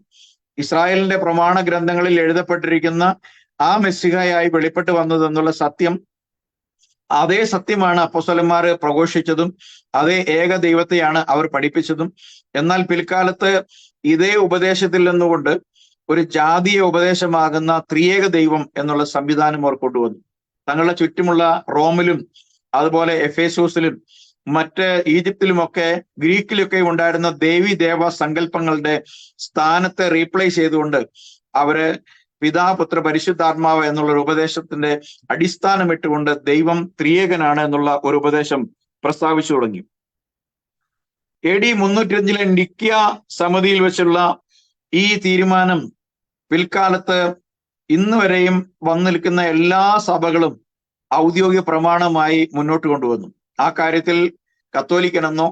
ഇസ്രായേലിന്റെ പ്രമാണ ഗ്രന്ഥങ്ങളിൽ എഴുതപ്പെട്ടിരിക്കുന്ന ആ മെസ്സിഹയായി വെളിപ്പെട്ട് വന്നതെന്നുള്ള സത്യം. അതേ സത്യമാണ് അപ്പോസ്തലന്മാർ പ്രഘോഷിച്ചതും അതേ ഏക ദൈവത്തെയാണ് അവർ പഠിപ്പിച്ചതും. എന്നാൽ പിൽക്കാലത്ത് ഇതേ ഉപദേശത്തിൽ നിന്നുകൊണ്ട് ഒരു ജാതീയ ഉപദേശമാകുന്ന ത്രിയേക ദൈവം എന്നുള്ള സംവിധാനം അവർ കൊണ്ടുവന്നു. തങ്ങളുടെ ചുറ്റുമുള്ള റോമിലും അതുപോലെ എഫേസോസിലും മറ്റ് ഈജിപ്തിലുമൊക്കെ ഗ്രീക്കിലൊക്കെ ഉണ്ടായിരുന്ന ദേവി ദേവ സങ്കല്പങ്ങളുടെ സ്ഥാനത്തെ റീപ്ലേസ് ചെയ്തുകൊണ്ട് അവര് പിതാപുത്ര പരിശുദ്ധാത്മാവ് എന്നുള്ളൊരു ഉപദേശത്തിന്റെ അടിസ്ഥാനമിട്ടുകൊണ്ട് ദൈവം ത്രിയേകനാണ് എന്നുള്ള ഒരു ഉപദേശം പ്രസ്താവിച്ചു തുടങ്ങി. AD 305 നിക്യ സമിതിയിൽ വെച്ചുള്ള ഈ തീരുമാനം പിൽക്കാലത്ത് ഇന്ന് വരെയും വന്നു നിൽക്കുന്ന എല്ലാ സഭകളും ഔദ്യോഗിക പ്രമാണമായി മുന്നോട്ട് കൊണ്ടുവന്നു. ആ കാര്യത്തിൽ കത്തോലിക്കനെന്നോ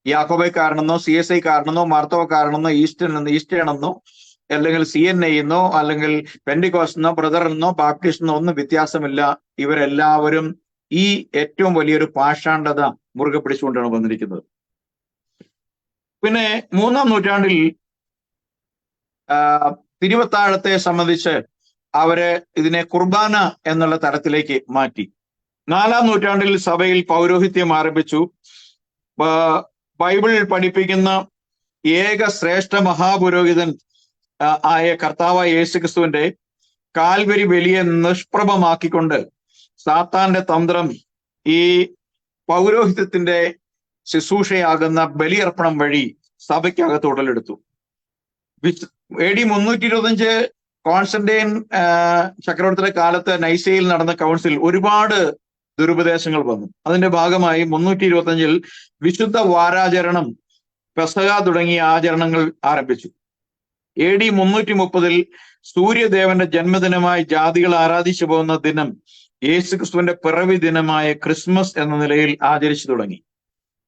യാക്കോബക്കാരനെന്നോ CSI-കാരനെന്നോ മാർത്തോക്കാരനെന്നോ ഈസ്റ്റേണെന്നോ അല്ലെങ്കിൽ CNI എന്നോ അല്ലെങ്കിൽ പെന്റിക്കോസ്റ്റെന്നോ ബ്രദറെന്നോ ബാപ്റ്റിസ്റ്റെന്നോ ഒന്നും വ്യത്യാസമില്ല. ഇവരെല്ലാവരും ഈ ഏറ്റവും വലിയൊരു പാഷാണ്ഡത മുറുകെ പിടിച്ചുകൊണ്ടാണ് വന്നിരിക്കുന്നത്. പിന്നെ 3-ാം നൂറ്റാണ്ടിൽ തിരുവത്താഴത്തെ സംബന്ധിച്ച് അവര് ഇതിനെ കുർബാന എന്നുള്ള തരത്തിലേക്ക് മാറ്റി. 4-ാം നൂറ്റാണ്ടിൽ സഭയിൽ പൗരോഹിത്യം ആരംഭിച്ചു. ബൈബിളിൽ പഠിപ്പിക്കുന്ന ഏക ശ്രേഷ്ഠ മഹാപുരോഹിതൻ ആയ കർത്താവായ യേശുക്രിസ്തുവിന്റെ കാൽവരി ബലിയെ നിഷ്പ്രഭമാക്കിക്കൊണ്ട് സാത്താന്റെ തന്ത്രം ഈ പൗരോഹിത്യത്തിന്റെ ശുശ്രൂഷയാകുന്ന ബലിയർപ്പണം വഴി സഭയ്ക്കകത്ത് ഉടലെടുത്തു. AD 325 കോൺസ്റ്റന്റൈൻ ചക്രവർത്തിയുടെ കാലത്ത് നൈസയിൽ നടന്ന കൗൺസിൽ ഒരുപാട് ദുരുപദേശങ്ങൾ വന്നു. അതിന്റെ ഭാഗമായി 325 വിശുദ്ധ വാരാചരണം, പെസഹ തുടങ്ങിയ ആചരണങ്ങൾ ആരംഭിച്ചു. AD 330 സൂര്യദേവന്റെ ജന്മദിനമായി ജാതികൾ ആരാധിച്ചു പോകുന്ന ദിനം യേശുക്രിസ്തുവിന്റെ പിറവി ദിനമായ ക്രിസ്മസ് എന്ന നിലയിൽ ആചരിച്ചു തുടങ്ങി.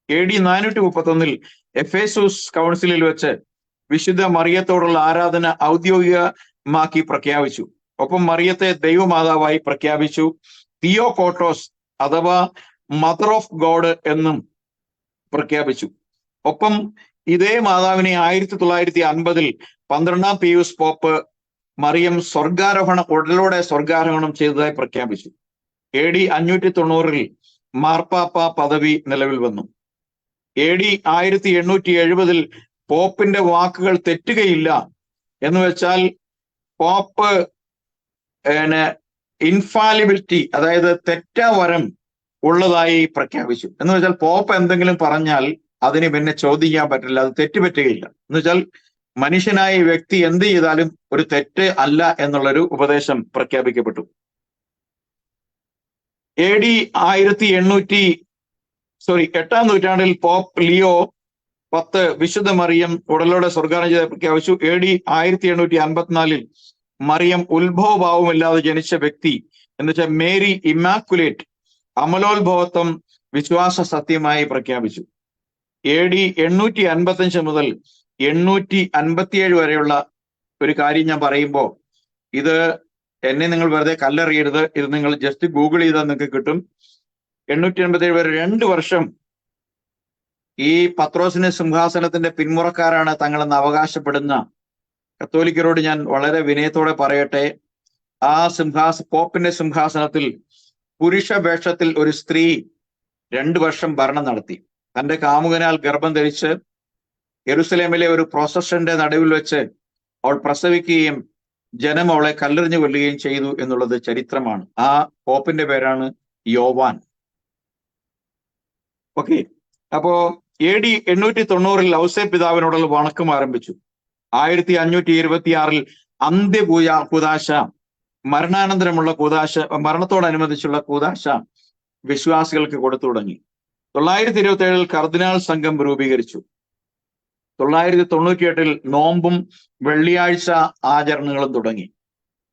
AD 431 എഫേസൂസ് കൗൺസിലിൽ വെച്ച് വിശുദ്ധ മറിയത്തോടുള്ള ആരാധന ഔദ്യോഗികമാക്കി പ്രഖ്യാപിച്ചു. ഒപ്പം മറിയത്തെ ദൈവമാതാവായി പ്രഖ്യാപിച്ചു. തിയോകോട്ടോസ് അഥവാ മദർ ഓഫ് ഗോഡ് എന്നും പ്രഖ്യാപിച്ചു. ഒപ്പം ഇതേ മാതാവിനെ 1950 12ാം പിയൂസ് പോപ്പ് മറിയം ഉടലോടെ സ്വർഗാരോഹണം ചെയ്തതായി പ്രഖ്യാപിച്ചു. AD 590 മാർപ്പാപ്പ പദവി നിലവിൽ വന്നു. AD 1870 പോപ്പിന്റെ വാക്കുകൾ തെറ്റുകയില്ല എന്ന് വെച്ചാൽ പോപ്പ് ഇൻഫാലിബിലിറ്റി, അതായത് തെറ്റാവരം ഉള്ളതായി പ്രഖ്യാപിച്ചു. എന്ന് വെച്ചാൽ പോപ്പ് എന്തെങ്കിലും പറഞ്ഞാൽ അതിന് പിന്നെ ചോദിക്കാൻ പറ്റില്ല, അത് തെറ്റുപറ്റുകയില്ല. എന്ന് വെച്ചാൽ മനുഷ്യനായ വ്യക്തി എന്ത് ചെയ്താലും ഒരു തെറ്റ് അല്ല എന്നുള്ളൊരു ഉപദേശം പ്രഖ്യാപിക്കപ്പെട്ടു. AD 8ാം നൂറ്റാണ്ടിൽ പോപ്പ് ലിയോ 10 വിശുദ്ധ മറിയം ഉടലോടെ സ്വർഗാരോഹണം ചെയ്ത് പ്രഖ്യാപിച്ചു. AD 1854 മറിയം ഉത്ഭവഭാവമില്ലാതെ ജനിച്ച വ്യക്തി എന്ന് വെച്ചാൽ മേരി ഇമ്മാക്കുലേറ്റ് അമലോത്ഭവത്വം വിശ്വാസ സത്യമായി പ്രഖ്യാപിച്ചു. AD 855 മുതൽ 857 വരെയുള്ള ഒരു കാര്യം ഞാൻ പറയുമ്പോൾ ഇത് എന്നെ നിങ്ങൾ വെറുതെ കല്ലെറിയരുത്, ഇത് നിങ്ങൾ ജസ്റ്റ് ഗൂഗിൾ ചെയ്താൽ നിങ്ങൾക്ക് കിട്ടും. 887 വരെ 2 വർഷം ഈ പത്രോസിന്റെ സിംഹാസനത്തിന്റെ പിന്മുറക്കാരാണ് തങ്ങളെന്ന് അവകാശപ്പെടുന്ന കത്തോലിക്കരോട് ഞാൻ വളരെ വിനയത്തോടെ പറയട്ടെ, ആ പോപ്പിന്റെ സിംഹാസനത്തിൽ പുരുഷ വേഷത്തിൽ ഒരു സ്ത്രീ 2 വർഷം ഭരണം നടത്തി. തന്റെ കാമുകനാൽ ഗർഭം ധരിച്ച് യെരുസലേമിലെ ഒരു പ്രൊസഷന്റെ നടുവിൽ വെച്ച് അവൾ പ്രസവിക്കുകയും ജനം അവളെ കല്ലെറിഞ്ഞു കൊല്ലുകയും ചെയ്തു എന്നുള്ളത് ചരിത്രമാണ്. ആ പോപ്പിന്റെ പേരാണ് യോവാൻ. ഓക്കെ, അപ്പോ AD 890 ഔസേ പിതാവിനോടുള്ള വണക്കം ആരംഭിച്ചു. 1526 കൂദാശ, മരണാനന്തരമുള്ള കൂദാശ, മരണത്തോടനുബന്ധിച്ചുള്ള കൂദാശ വിശ്വാസികൾക്ക് കൊടുത്തു തുടങ്ങി. 927 കർദിനാൾ സംഘം രൂപീകരിച്ചു. 998 നോമ്പും വെള്ളിയാഴ്ച ആചരണങ്ങളും തുടങ്ങി.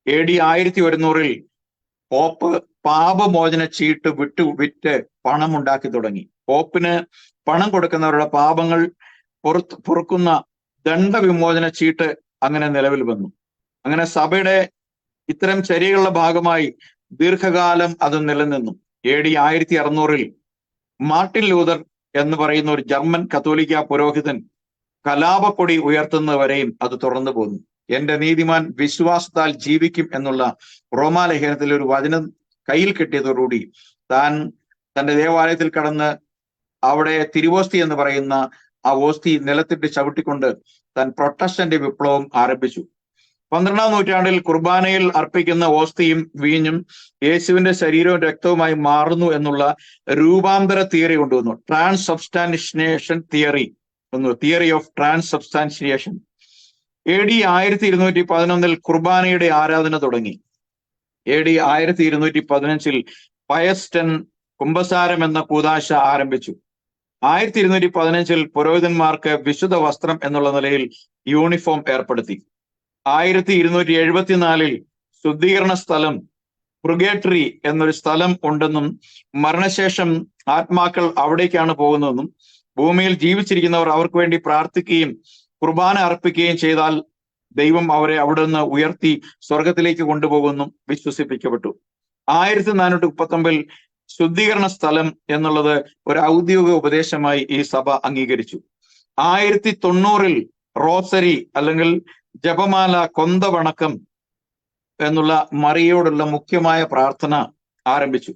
AD 1100 പോപ്പ് പാപമോചന ചീട്ട് വിറ്റ് പണം ഉണ്ടാക്കി തുടങ്ങി. പോപ്പിന് പണം കൊടുക്കുന്നവരുടെ പാപങ്ങൾ പൊറുക്കുന്ന ദണ്ഡവിമോചന ചീട്ട് അങ്ങനെ നിലവിൽ വന്നു. അങ്ങനെ സഭയുടെ ഇത്തരം ചര്യകളുടെ ഭാഗമായി ദീർഘകാലം അത് നിലനിന്നു. AD 1600 മാർട്ടിൻ ലൂതർ എന്ന് പറയുന്ന ഒരു ജർമ്മൻ കത്തോലിക്ക പുരോഹിതൻ കലാപക്കൊടി ഉയർത്തുന്നവരെയും അത് തുടർന്നു പോന്നു. എന്റെ നീതിമാൻ വിശ്വാസത്താൽ ജീവിക്കും എന്നുള്ള റോമാലേഖനത്തിൽ ഒരു വചനം കയ്യിൽ കിട്ടിയതോടുകൂടി താൻ തന്റെ ദേവാലയത്തിൽ കടന്ന് അവിടെ തിരുവോസ്തി എന്ന് പറയുന്ന ആ ഓസ്തി നിലത്തിട്ട് ചവിട്ടിക്കൊണ്ട് താൻ പ്രൊട്ടസ്റ്റന്റ് വിപ്ലവം ആരംഭിച്ചു. 12ാം നൂറ്റാണ്ടിൽ കുർബാനയിൽ അർപ്പിക്കുന്ന ഓസ്തിയും വീഞ്ഞും യേശുവിന്റെ ശരീരവും രക്തവുമായി മാറുന്നു എന്നുള്ള രൂപാന്തര തിയറി കൊണ്ടുവന്നു. ട്രാൻസ്സബ്സ്റ്റാൻഷിയേഷൻ തിയറി ഓഫ് ട്രാൻസ്സബ്സ്റ്റാൻഷിയേഷൻ. AD 1211 കുർബാനയുടെ ആരാധന തുടങ്ങി. AD 1215 പയസ് 10 കുംഭസാരം എന്ന കൂദാശ ആരംഭിച്ചു. 1215 പുരോഹിതന്മാർക്ക് വിശുദ്ധ വസ്ത്രം എന്നുള്ള നിലയിൽ യൂണിഫോം ഏർപ്പെടുത്തി. 1274 ശുദ്ധീകരണ സ്ഥലം പ്രുഗേറ്ററി എന്നൊരു സ്ഥലം ഉണ്ടെന്നും മരണശേഷം ആത്മാക്കൾ അവിടേക്കാണ് പോകുന്നതെന്നും ഭൂമിയിൽ ജീവിച്ചിരിക്കുന്നവർ അവർക്ക് വേണ്ടി പ്രാർത്ഥിക്കുകയും കുർബാന അർപ്പിക്കുകയും ചെയ്താൽ ദൈവം അവരെ അവിടെ നിന്ന് ഉയർത്തി സ്വർഗത്തിലേക്ക് കൊണ്ടുപോകുന്നു വിശ്വസിപ്പിക്കപ്പെട്ടു. 1439 ശുദ്ധീകരണ സ്ഥലം എന്നുള്ളത് ഒരു ഔദ്യോഗിക ഉപദേശമായി ഈ സഭ അംഗീകരിച്ചു. 1090 റോസരി അല്ലെങ്കിൽ ജപമാല കൊന്തവണക്കം എന്നുള്ള മറിയയോടുള്ള മുഖ്യമായ പ്രാർത്ഥന ആരംഭിച്ചു.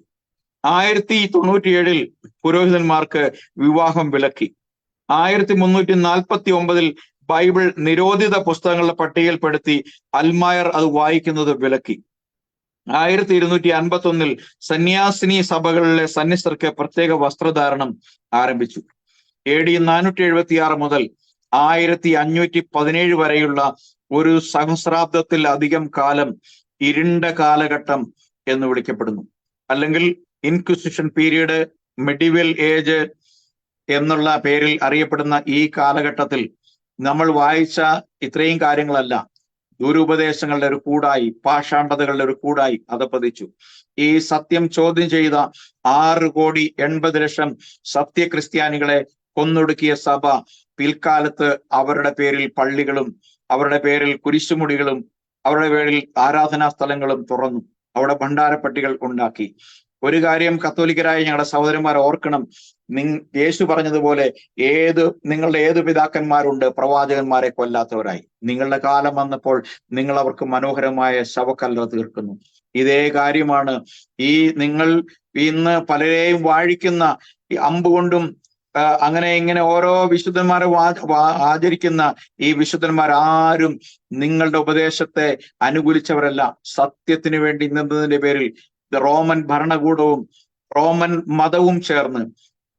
1097 പുരോഹിതന്മാർക്ക് വിവാഹം വിലക്കി. 1349 ബൈബിൾ നിരോധിത പുസ്തകങ്ങളുടെ പട്ടികയിൽപ്പെടുത്തി അൽമായർ അത് വായിക്കുന്നത് വിലക്കി. 1251 സന്യാസിനി സഭകളിലെ സന്യസ്തർക്ക് പ്രത്യേക വസ്ത്രധാരണം ആരംഭിച്ചു. AD 476 മുതൽ 1517 വരെയുള്ള ഒരു സഹസ്രാബ്ദത്തിൽ അധികം കാലം ഇരുണ്ട കാലഘട്ടം എന്ന് വിളിക്കപ്പെടുന്നു. അല്ലെങ്കിൽ ഇൻക്വിസിഷൻ പീരീഡ്, മെഡിവൽ ഏജ് എന്നുള്ള പേരിൽ അറിയപ്പെടുന്ന ഈ കാലഘട്ടത്തിൽ നമ്മൾ വായിച്ച ഇത്രയും കാര്യങ്ങളല്ല, ദുരുപദേശങ്ങളുടെ ഒരു കൂടായി, പാഷാണ്ഡതകളുടെ ഒരു കൂടായി അധപ്പതിച്ചു. ഈ സത്യം ചോദ്യം ചെയ്ത 6,80,00,000 സത്യക്രിസ്ത്യാനികളെ കൊന്നൊടുക്കിയ സഭ പിൽക്കാലത്ത് അവരുടെ പേരിൽ പള്ളികളും അവരുടെ പേരിൽ കുരിശുമുടികളും അവരുടെ പേരിൽ ആരാധനാ സ്ഥലങ്ങളും തുറന്നു, അവിടെ ഭണ്ഡാരപ്പട്ടികൾ ഉണ്ടാക്കി. ഒരു കാര്യം കത്തോലിക്കരായ ഞങ്ങളുടെ സഹോദരന്മാർ ഓർക്കണം, യേശു പറഞ്ഞതുപോലെ നിങ്ങളുടെ ഏത് പിതാക്കന്മാരുണ്ട് പ്രവാചകന്മാരെ കൊല്ലാത്തവരായി? നിങ്ങളുടെ കാലം വന്നപ്പോൾ നിങ്ങൾ അവർക്ക് മനോഹരമായ ശവക്കല്ലറ തീർക്കുന്നു. ഇതേ കാര്യമാണ് നിങ്ങൾ ഇന്ന് പലരെയും വാഴിക്കുന്ന ഈ അമ്പുകൊണ്ടും അങ്ങനെ ഇങ്ങനെ ഓരോ വിശുദ്ധന്മാരെ ആചരിക്കുന്ന ഈ വിശുദ്ധന്മാരാരും നിങ്ങളുടെ ഉപദേശത്തെ അനുകൂലിച്ചവരല്ല. സത്യത്തിന് വേണ്ടി നിന്നതിന്റെ പേരിൽ റോമൻ ഭരണകൂടവും റോമൻ മതവും ചേർന്ന്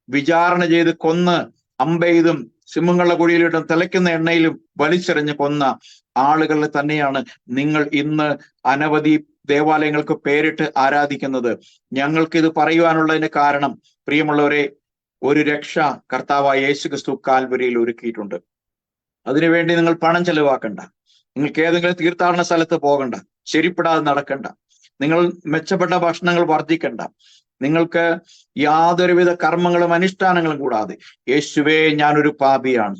വിചാരണ ചെയ്ത് കൊന്ന് അമ്പെയ്തും സിംഹങ്ങളുടെ കുഴിയിലിട്ടും തിളയ്ക്കുന്ന എണ്ണയിലും വലിച്ചെറിഞ്ഞ് കൊന്ന ആളുകളെ തന്നെയാണ് നിങ്ങൾ ഇന്ന് അനവധി ദേവാലയങ്ങൾക്ക് പേരിട്ട് ആരാധിക്കുന്നത്. ഞങ്ങൾക്ക് ഇത് പറയുവാനുള്ളതിന് കാരണം, പ്രിയമുള്ളവരെ, ഒരു രക്ഷ കർത്താവായ യേശുക്രിസ്തു കാൽവരിയിൽ ഒരുക്കിയിട്ടുണ്ട്. അതിനുവേണ്ടി നിങ്ങൾ പണം ചെലവാക്കണ്ട, നിങ്ങൾക്ക് ഏതെങ്കിലും തീർത്ഥാടന സ്ഥലത്ത് പോകണ്ട, ശരിപ്പെടാതെ നടക്കണ്ട, നിങ്ങൾ മെച്ചപ്പെട്ട ഭക്ഷണങ്ങൾ വർദ്ധിക്കണ്ട, നിങ്ങൾക്ക് യാതൊരുവിധ കർമ്മങ്ങളും അനുഷ്ഠാനങ്ങളും കൂടാതെ യേശുവേ ഞാനൊരു പാപിയാണ്,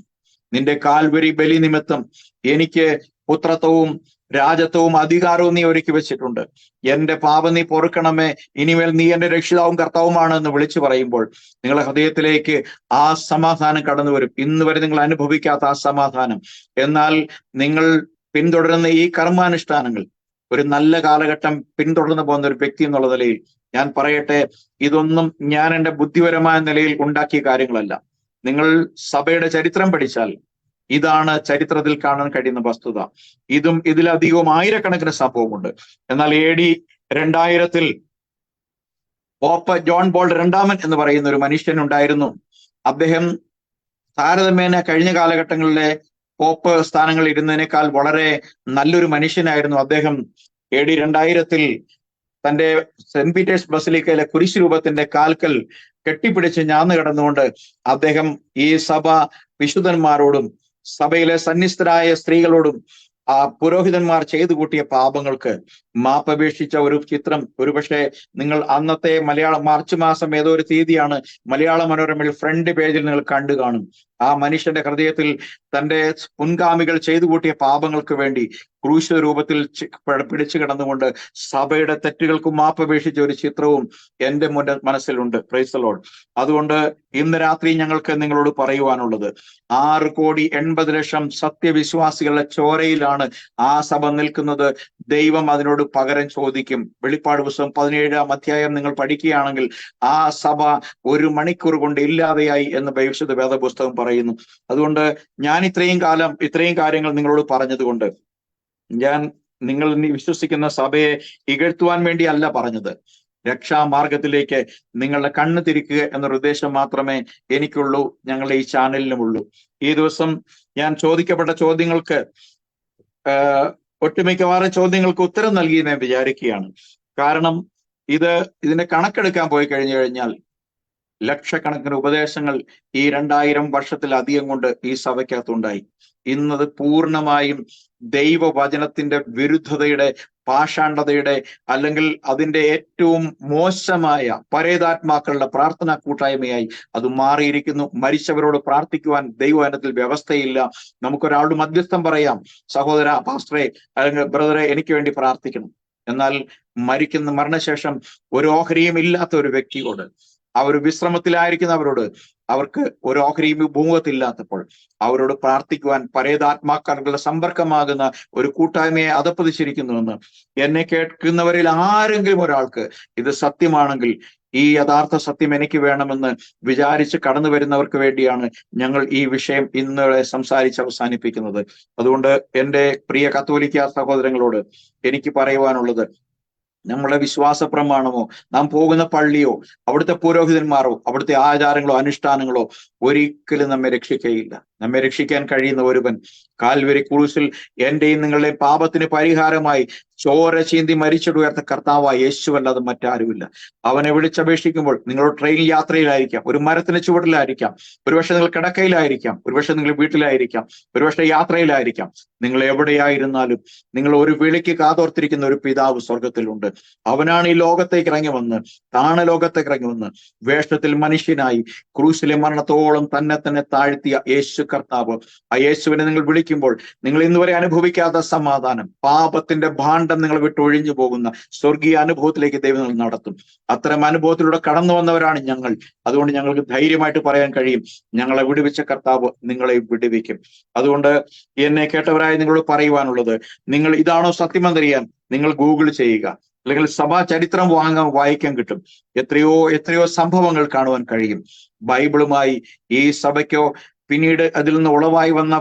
നിന്റെ കാൽവരി ബലി നിമിത്തം എനിക്ക് പുത്രത്വവും രാജത്വവും അധികാരവും നീ ഒരുക്കി വെച്ചിട്ടുണ്ട്, എന്റെ പാപം നീ പൊറുക്കണമേ, ഇനിമേൽ നീ എന്റെ രക്ഷിതാവും കർത്താവുമാണ് എന്ന് വിളിച്ചു പറയുമ്പോൾ നിങ്ങളുടെ ഹൃദയത്തിലേക്ക് ആ സമാധാനം കടന്നു വരും. ഇന്ന് വരെ നിങ്ങൾ അനുഭവിക്കാത്ത ആ സമാധാനം. എന്നാൽ നിങ്ങൾ പിന്തുടരുന്ന ഈ കർമാനുഷ്ഠാനങ്ങൾ, ഒരു നല്ല കാലഘട്ടം പിന്തുടർന്നു പോകുന്ന ഒരു വ്യക്തി എന്നുള്ള നിലയിൽ ഞാൻ പറയട്ടെ, ഇതൊന്നും ഞാൻ എൻ്റെ ബുദ്ധിപരമായ നിലയിൽ ഉണ്ടാക്കിയ കാര്യങ്ങളല്ല. നിങ്ങൾ സഭയുടെ ചരിത്രം പഠിച്ചാൽ ഇതാണ് ചരിത്രത്തിൽ കാണാൻ കഴിയുന്ന വസ്തുത. ഇതിലധികവും ആയിരക്കണക്കിന് സംഭവമുണ്ട്. എന്നാൽ AD 2000 pope John Paul II എന്ന് പറയുന്ന ഒരു മനുഷ്യൻ ഉണ്ടായിരുന്നു. അദ്ദേഹം താരതമ്യേന കഴിഞ്ഞ കാലഘട്ടങ്ങളിലെ പോപ്പ് സ്ഥാനങ്ങളിൽ ഇരുന്നതിനേക്കാൾ വളരെ നല്ലൊരു മനുഷ്യനായിരുന്നു. അദ്ദേഹം AD 2000 തന്റെ സെന്റ് പീറ്റേഴ്സ് ബസിലിക്കയിലെ കുരിശ് രൂപത്തിന്റെ കാൽക്കൽ കെട്ടിപ്പിടിച്ച് ഞാന്ന് കിടന്നുകൊണ്ട് അദ്ദേഹം ഈ സഭ വിശുദ്ധന്മാരോടും സഭയിലെ സന്യസ്തരായ സ്ത്രീകളോടും പുരോഹിതന്മാർ ചെയ്തു കൂട്ടിയ പാപങ്ങൾക്ക് മാപ്പപേക്ഷിച്ച ഒരു ചിത്രം ഒരുപക്ഷെ നിങ്ങൾ അന്നത്തെ മാർച്ച് മാസം ഏതോ ഒരു തീയതിയാണ് മലയാള മനോരമയിൽ ഫ്രണ്ട് പേജിൽ നിങ്ങൾ കണ്ടു കാണും. ആ മനുഷ്യന്റെ ഹൃദയത്തിൽ തന്റെ മുൻഗാമികൾ ചെയ്തു കൂട്ടിയ പാപങ്ങൾക്ക് വേണ്ടി ക്രൂശ് രൂപത്തിൽ പിടിച്ചു കിടന്നുകൊണ്ട് സഭയുടെ തെറ്റുകൾക്ക് മാപ്പപേക്ഷിച്ച ഒരു ചിത്രവും എൻ്റെ മനസ്സിലുണ്ട്. Price the Lord. അതുകൊണ്ട് ഇന്ന് രാത്രി ഞങ്ങൾക്ക് നിങ്ങളോട് പറയുവാനുള്ളത്, 6,80,00,000 സത്യവിശ്വാസികളുടെ ചോരയിലാണ് ആ സഭ നിൽക്കുന്നത്. ദൈവം അതിനോട് പകരം ചോദിക്കും. വെളിപ്പാട് പുസ്തകം 17-ാം അധ്യായം നിങ്ങൾ പഠിക്കുകയാണെങ്കിൽ ആ സഭ 1 മണിക്കൂർ കൊണ്ട് ഇല്ലാതെയായി എന്ന് വിശുദ്ധ വേദപുസ്തകം പറയുന്നു. അതുകൊണ്ട് ഞാൻ ഇത്രയും കാര്യങ്ങൾ നിങ്ങളോട് പറഞ്ഞതുകൊണ്ട് നിങ്ങൾ വിശ്വസിക്കുന്ന സഭയെ ഇകഴ്ത്തുവാൻ വേണ്ടി അല്ല പറഞ്ഞത്. രക്ഷാമാർഗത്തിലേക്ക് നിങ്ങളുടെ കണ്ണ് തിരിക്കുക എന്നൊരു ഉദ്ദേശം മാത്രമേ എനിക്കുള്ളൂ, ഞങ്ങളുടെ ഈ ചാനലിനുമുള്ളൂ. ഈ ദിവസം ഞാൻ ചോദിക്കപ്പെട്ട ചോദ്യങ്ങൾക്ക് ഒട്ടുമിക്കവാറും ചോദ്യങ്ങൾക്ക് ഉത്തരം നൽകി ഞാൻ വിചാരിക്കുകയാണ്. കാരണം ഇതിന്റെ കണക്കെടുക്കാൻ പോയി കഴിഞ്ഞു കഴിഞ്ഞാൽ ലക്ഷക്കണക്കിന് ഉപദേശങ്ങൾ ഈ 2000 വർഷത്തിലധികം കൊണ്ട് ഈ സഭയ്ക്കകത്തുണ്ടായി. ഇന്നത് പൂർണ്ണമായും ദൈവവചനത്തിന്റെ വിരുദ്ധതയുടെ, പാഷാണ്ഡതയുടെ, അല്ലെങ്കിൽ അതിന്റെ ഏറ്റവും മോശമായ പരേതാത്മാക്കളുടെ പ്രാർത്ഥനാ കൂട്ടായ്മയായി അത് മാറിയിരിക്കുന്നു. മരിച്ചവരോട് പ്രാർത്ഥിക്കുവാൻ ദൈവവചനത്തിൽ വ്യവസ്ഥയില്ല. നമുക്കൊരാളോട് മധ്യസ്ഥം പറയാം, സഹോദര, പാസ്റ്ററെ അല്ലെങ്കിൽ ബ്രദറെ എനിക്ക് വേണ്ടി പ്രാർത്ഥിക്കണം. എന്നാൽ മരണശേഷം ഒരു ഓഹരിയും ഇല്ലാത്ത ഒരു വ്യക്തിയോട്, അവർ വിശ്രമത്തിലായിരിക്കുന്നവരോട്, അവർക്ക് ഒരു ഓഹരിയും ഭൂമുഖത്തില്ലാത്തപ്പോൾ അവരോട് പ്രാർത്ഥിക്കുവാൻ പരേതാത്മാക്കളുടെ സമ്പർക്കമാകുന്ന ഒരു കൂട്ടായ്മയെ അധപ്പതിച്ചിരിക്കുന്നുവെന്ന് എന്നെ കേൾക്കുന്നവരിൽ ആരെങ്കിലും ഒരാൾക്ക് ഇത് സത്യമാണെങ്കിൽ ഈ യഥാർത്ഥ സത്യം എനിക്ക് വേണമെന്ന് വിചാരിച്ച് കടന്നു വരുന്നവർക്ക് വേണ്ടിയാണ് ഞങ്ങൾ ഈ വിഷയം ഇന്ന് സംസാരിച്ച് അവസാനിപ്പിക്കുന്നത്. അതുകൊണ്ട് എൻ്റെ പ്രിയ കത്തോലിക്ക സഹോദരങ്ങളോട് എനിക്ക് പറയുവാനുള്ളത്, നമ്മുടെ വിശ്വാസ പ്രമാണമോ നാം പോകുന്ന പള്ളിയോ അവിടുത്തെ പുരോഹിതന്മാരോ അവിടുത്തെ ആചാരങ്ങളോ അനുഷ്ഠാനങ്ങളോ ഒരിക്കലും നമ്മെ രക്ഷിക്കുകയില്ല. നമ്മെ രക്ഷിക്കാൻ കഴിയുന്ന ഒരുവൻ കാൽവരി ക്രൂസിൽ എന്റെയും നിങ്ങളുടെയും പാപത്തിന് പരിഹാരമായി ചോര ചീന്തി മരിച്ചിടുയർത്ത കർത്താവായ യേശുവല്ലാതെ മറ്റാരുമില്ല. അവനെ വിളിച്ചപേക്ഷിക്കുമ്പോൾ നിങ്ങൾ ട്രെയിൻ യാത്രയിലായിരിക്കാം, ഒരു മരത്തിന് ചുവട്ടിലായിരിക്കാം, ഒരുപക്ഷെ നിങ്ങൾ കിടക്കയിലായിരിക്കാം, ഒരുപക്ഷെ നിങ്ങൾ വീട്ടിലായിരിക്കാം, ഒരുപക്ഷെ യാത്രയിലായിരിക്കാം. നിങ്ങൾ എവിടെയായിരുന്നാലും നിങ്ങൾ ഒരു വിളിക്ക് കാതോർത്തിരിക്കുന്ന ഒരു പിതാവ് സ്വർഗത്തിലുണ്ട്. അവനാണ് ഈ ലോകത്തേക്ക് ഇറങ്ങി വന്ന് താണലോകത്തേക്ക് ഇറങ്ങി വന്ന് വേഷത്തിൽ മനുഷ്യനായി ക്രൂസിലെ മരണത്തോളം തന്നെ താഴ്ത്തിയ യേശു കർത്താവ്. ആ യേശുവിനെ നിങ്ങൾ വിളിക്കുമ്പോൾ നിങ്ങൾ ഇന്നുവരെ അനുഭവിക്കാത്ത സമാധാനം, പാപത്തിന്റെ ഭാണ്ഡം നിങ്ങൾ വിട്ടൊഴിഞ്ഞു പോകുന്ന സ്വർഗീയ അനുഭവത്തിലേക്ക് ദൈവം നിങ്ങൾ നടത്തും. അത്തരം അനുഭവത്തിലൂടെ കടന്നു വന്നവരാണ് ഞങ്ങൾ. അതുകൊണ്ട് ഞങ്ങൾക്ക് ധൈര്യമായിട്ട് പറയാൻ കഴിയും, ഞങ്ങളെ വിടുവിച്ച കർത്താവ് നിങ്ങളെ വിടുവിക്കും. അതുകൊണ്ട് എന്നെ കേട്ടവരായി നിങ്ങളോട് പറയുവാനുള്ളത്, നിങ്ങൾ ഇതാണോ സത്യമെന്നറിയാൻ നിങ്ങൾ ഗൂഗിൾ ചെയ്യുക, അല്ലെങ്കിൽ സഭാ ചരിത്രം വായിക്കാൻ കിട്ടും. എത്രയോ സംഭവങ്ങൾ കാണുവാൻ കഴിയും. ബൈബിളുമായി ഈ സഭയ്ക്കോ പിന്നീട് അതിൽ നിന്ന് ഉളവായി വന്ന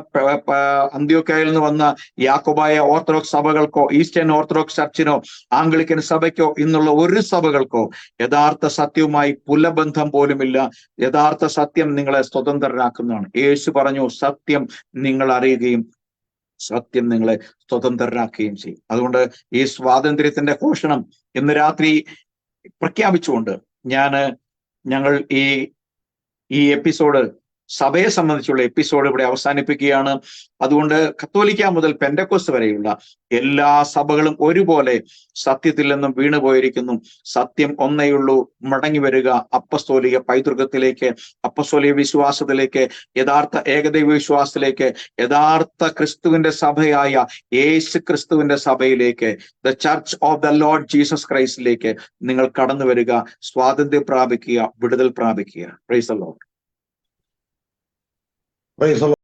അന്ത്യോക്യയിൽ നിന്ന് വന്ന യാക്കോബായ ഓർത്തഡോക്സ് സഭകൾക്കോ ഈസ്റ്റേൺ ഓർത്തഡോക്സ് ചർച്ചിനോ ആംഗ്ലിക്കൻ സഭയ്ക്കോ ഇന്നുള്ള ഒരു സഭകൾക്കോ യഥാർത്ഥ സത്യവുമായി പുലബന്ധം പോലുമില്ല. യഥാർത്ഥ സത്യം നിങ്ങളെ സ്വതന്ത്രരാക്കുന്നതാണ്. യേശു പറഞ്ഞു, സത്യം നിങ്ങൾ അറിയുകയും സത്യം നിങ്ങളെ സ്വതന്ത്രരാക്കുകയും ചെയ്യും. അതുകൊണ്ട് ഈ സ്വാതന്ത്ര്യത്തിന്റെ ഘോഷണം ഇന്ന് രാത്രി പ്രഖ്യാപിച്ചുകൊണ്ട് ഞങ്ങൾ ഈ എപ്പിസോഡ്, സഭയെ സംബന്ധിച്ചുള്ള എപ്പിസോഡ് ഇവിടെ അവസാനിപ്പിക്കുകയാണ്. അതുകൊണ്ട് കത്തോലിക്ക മുതൽ പെന്തക്കോസ്ത് വരെയുള്ള എല്ലാ സഭകളും ഒരുപോലെ സത്യത്തിൽ നിന്നും വീണുപോയിരിക്കുന്നു. സത്യം ഒന്നേയുള്ളൂ, മടങ്ങി വരിക അപ്പസ്തോലിക പൈതൃകത്തിലേക്ക്, അപ്പസ്തോലിക വിശ്വാസത്തിലേക്ക്, യഥാർത്ഥ ഏകദൈവ വിശ്വാസത്തിലേക്ക്, യഥാർത്ഥ ക്രിസ്തുവിന്റെ സഭയായ യേശു ക്രിസ്തുവിന്റെ സഭയിലേക്ക്, the church of the Lord Jesus ക്രൈസ്റ്റിലേക്ക് നിങ്ങൾ കടന്നു വരിക, സ്വാതന്ത്ര്യം പ്രാപിക്കുക, വിടുതൽ പ്രാപിക്കുക. Praise the Lord. Praise the Lord.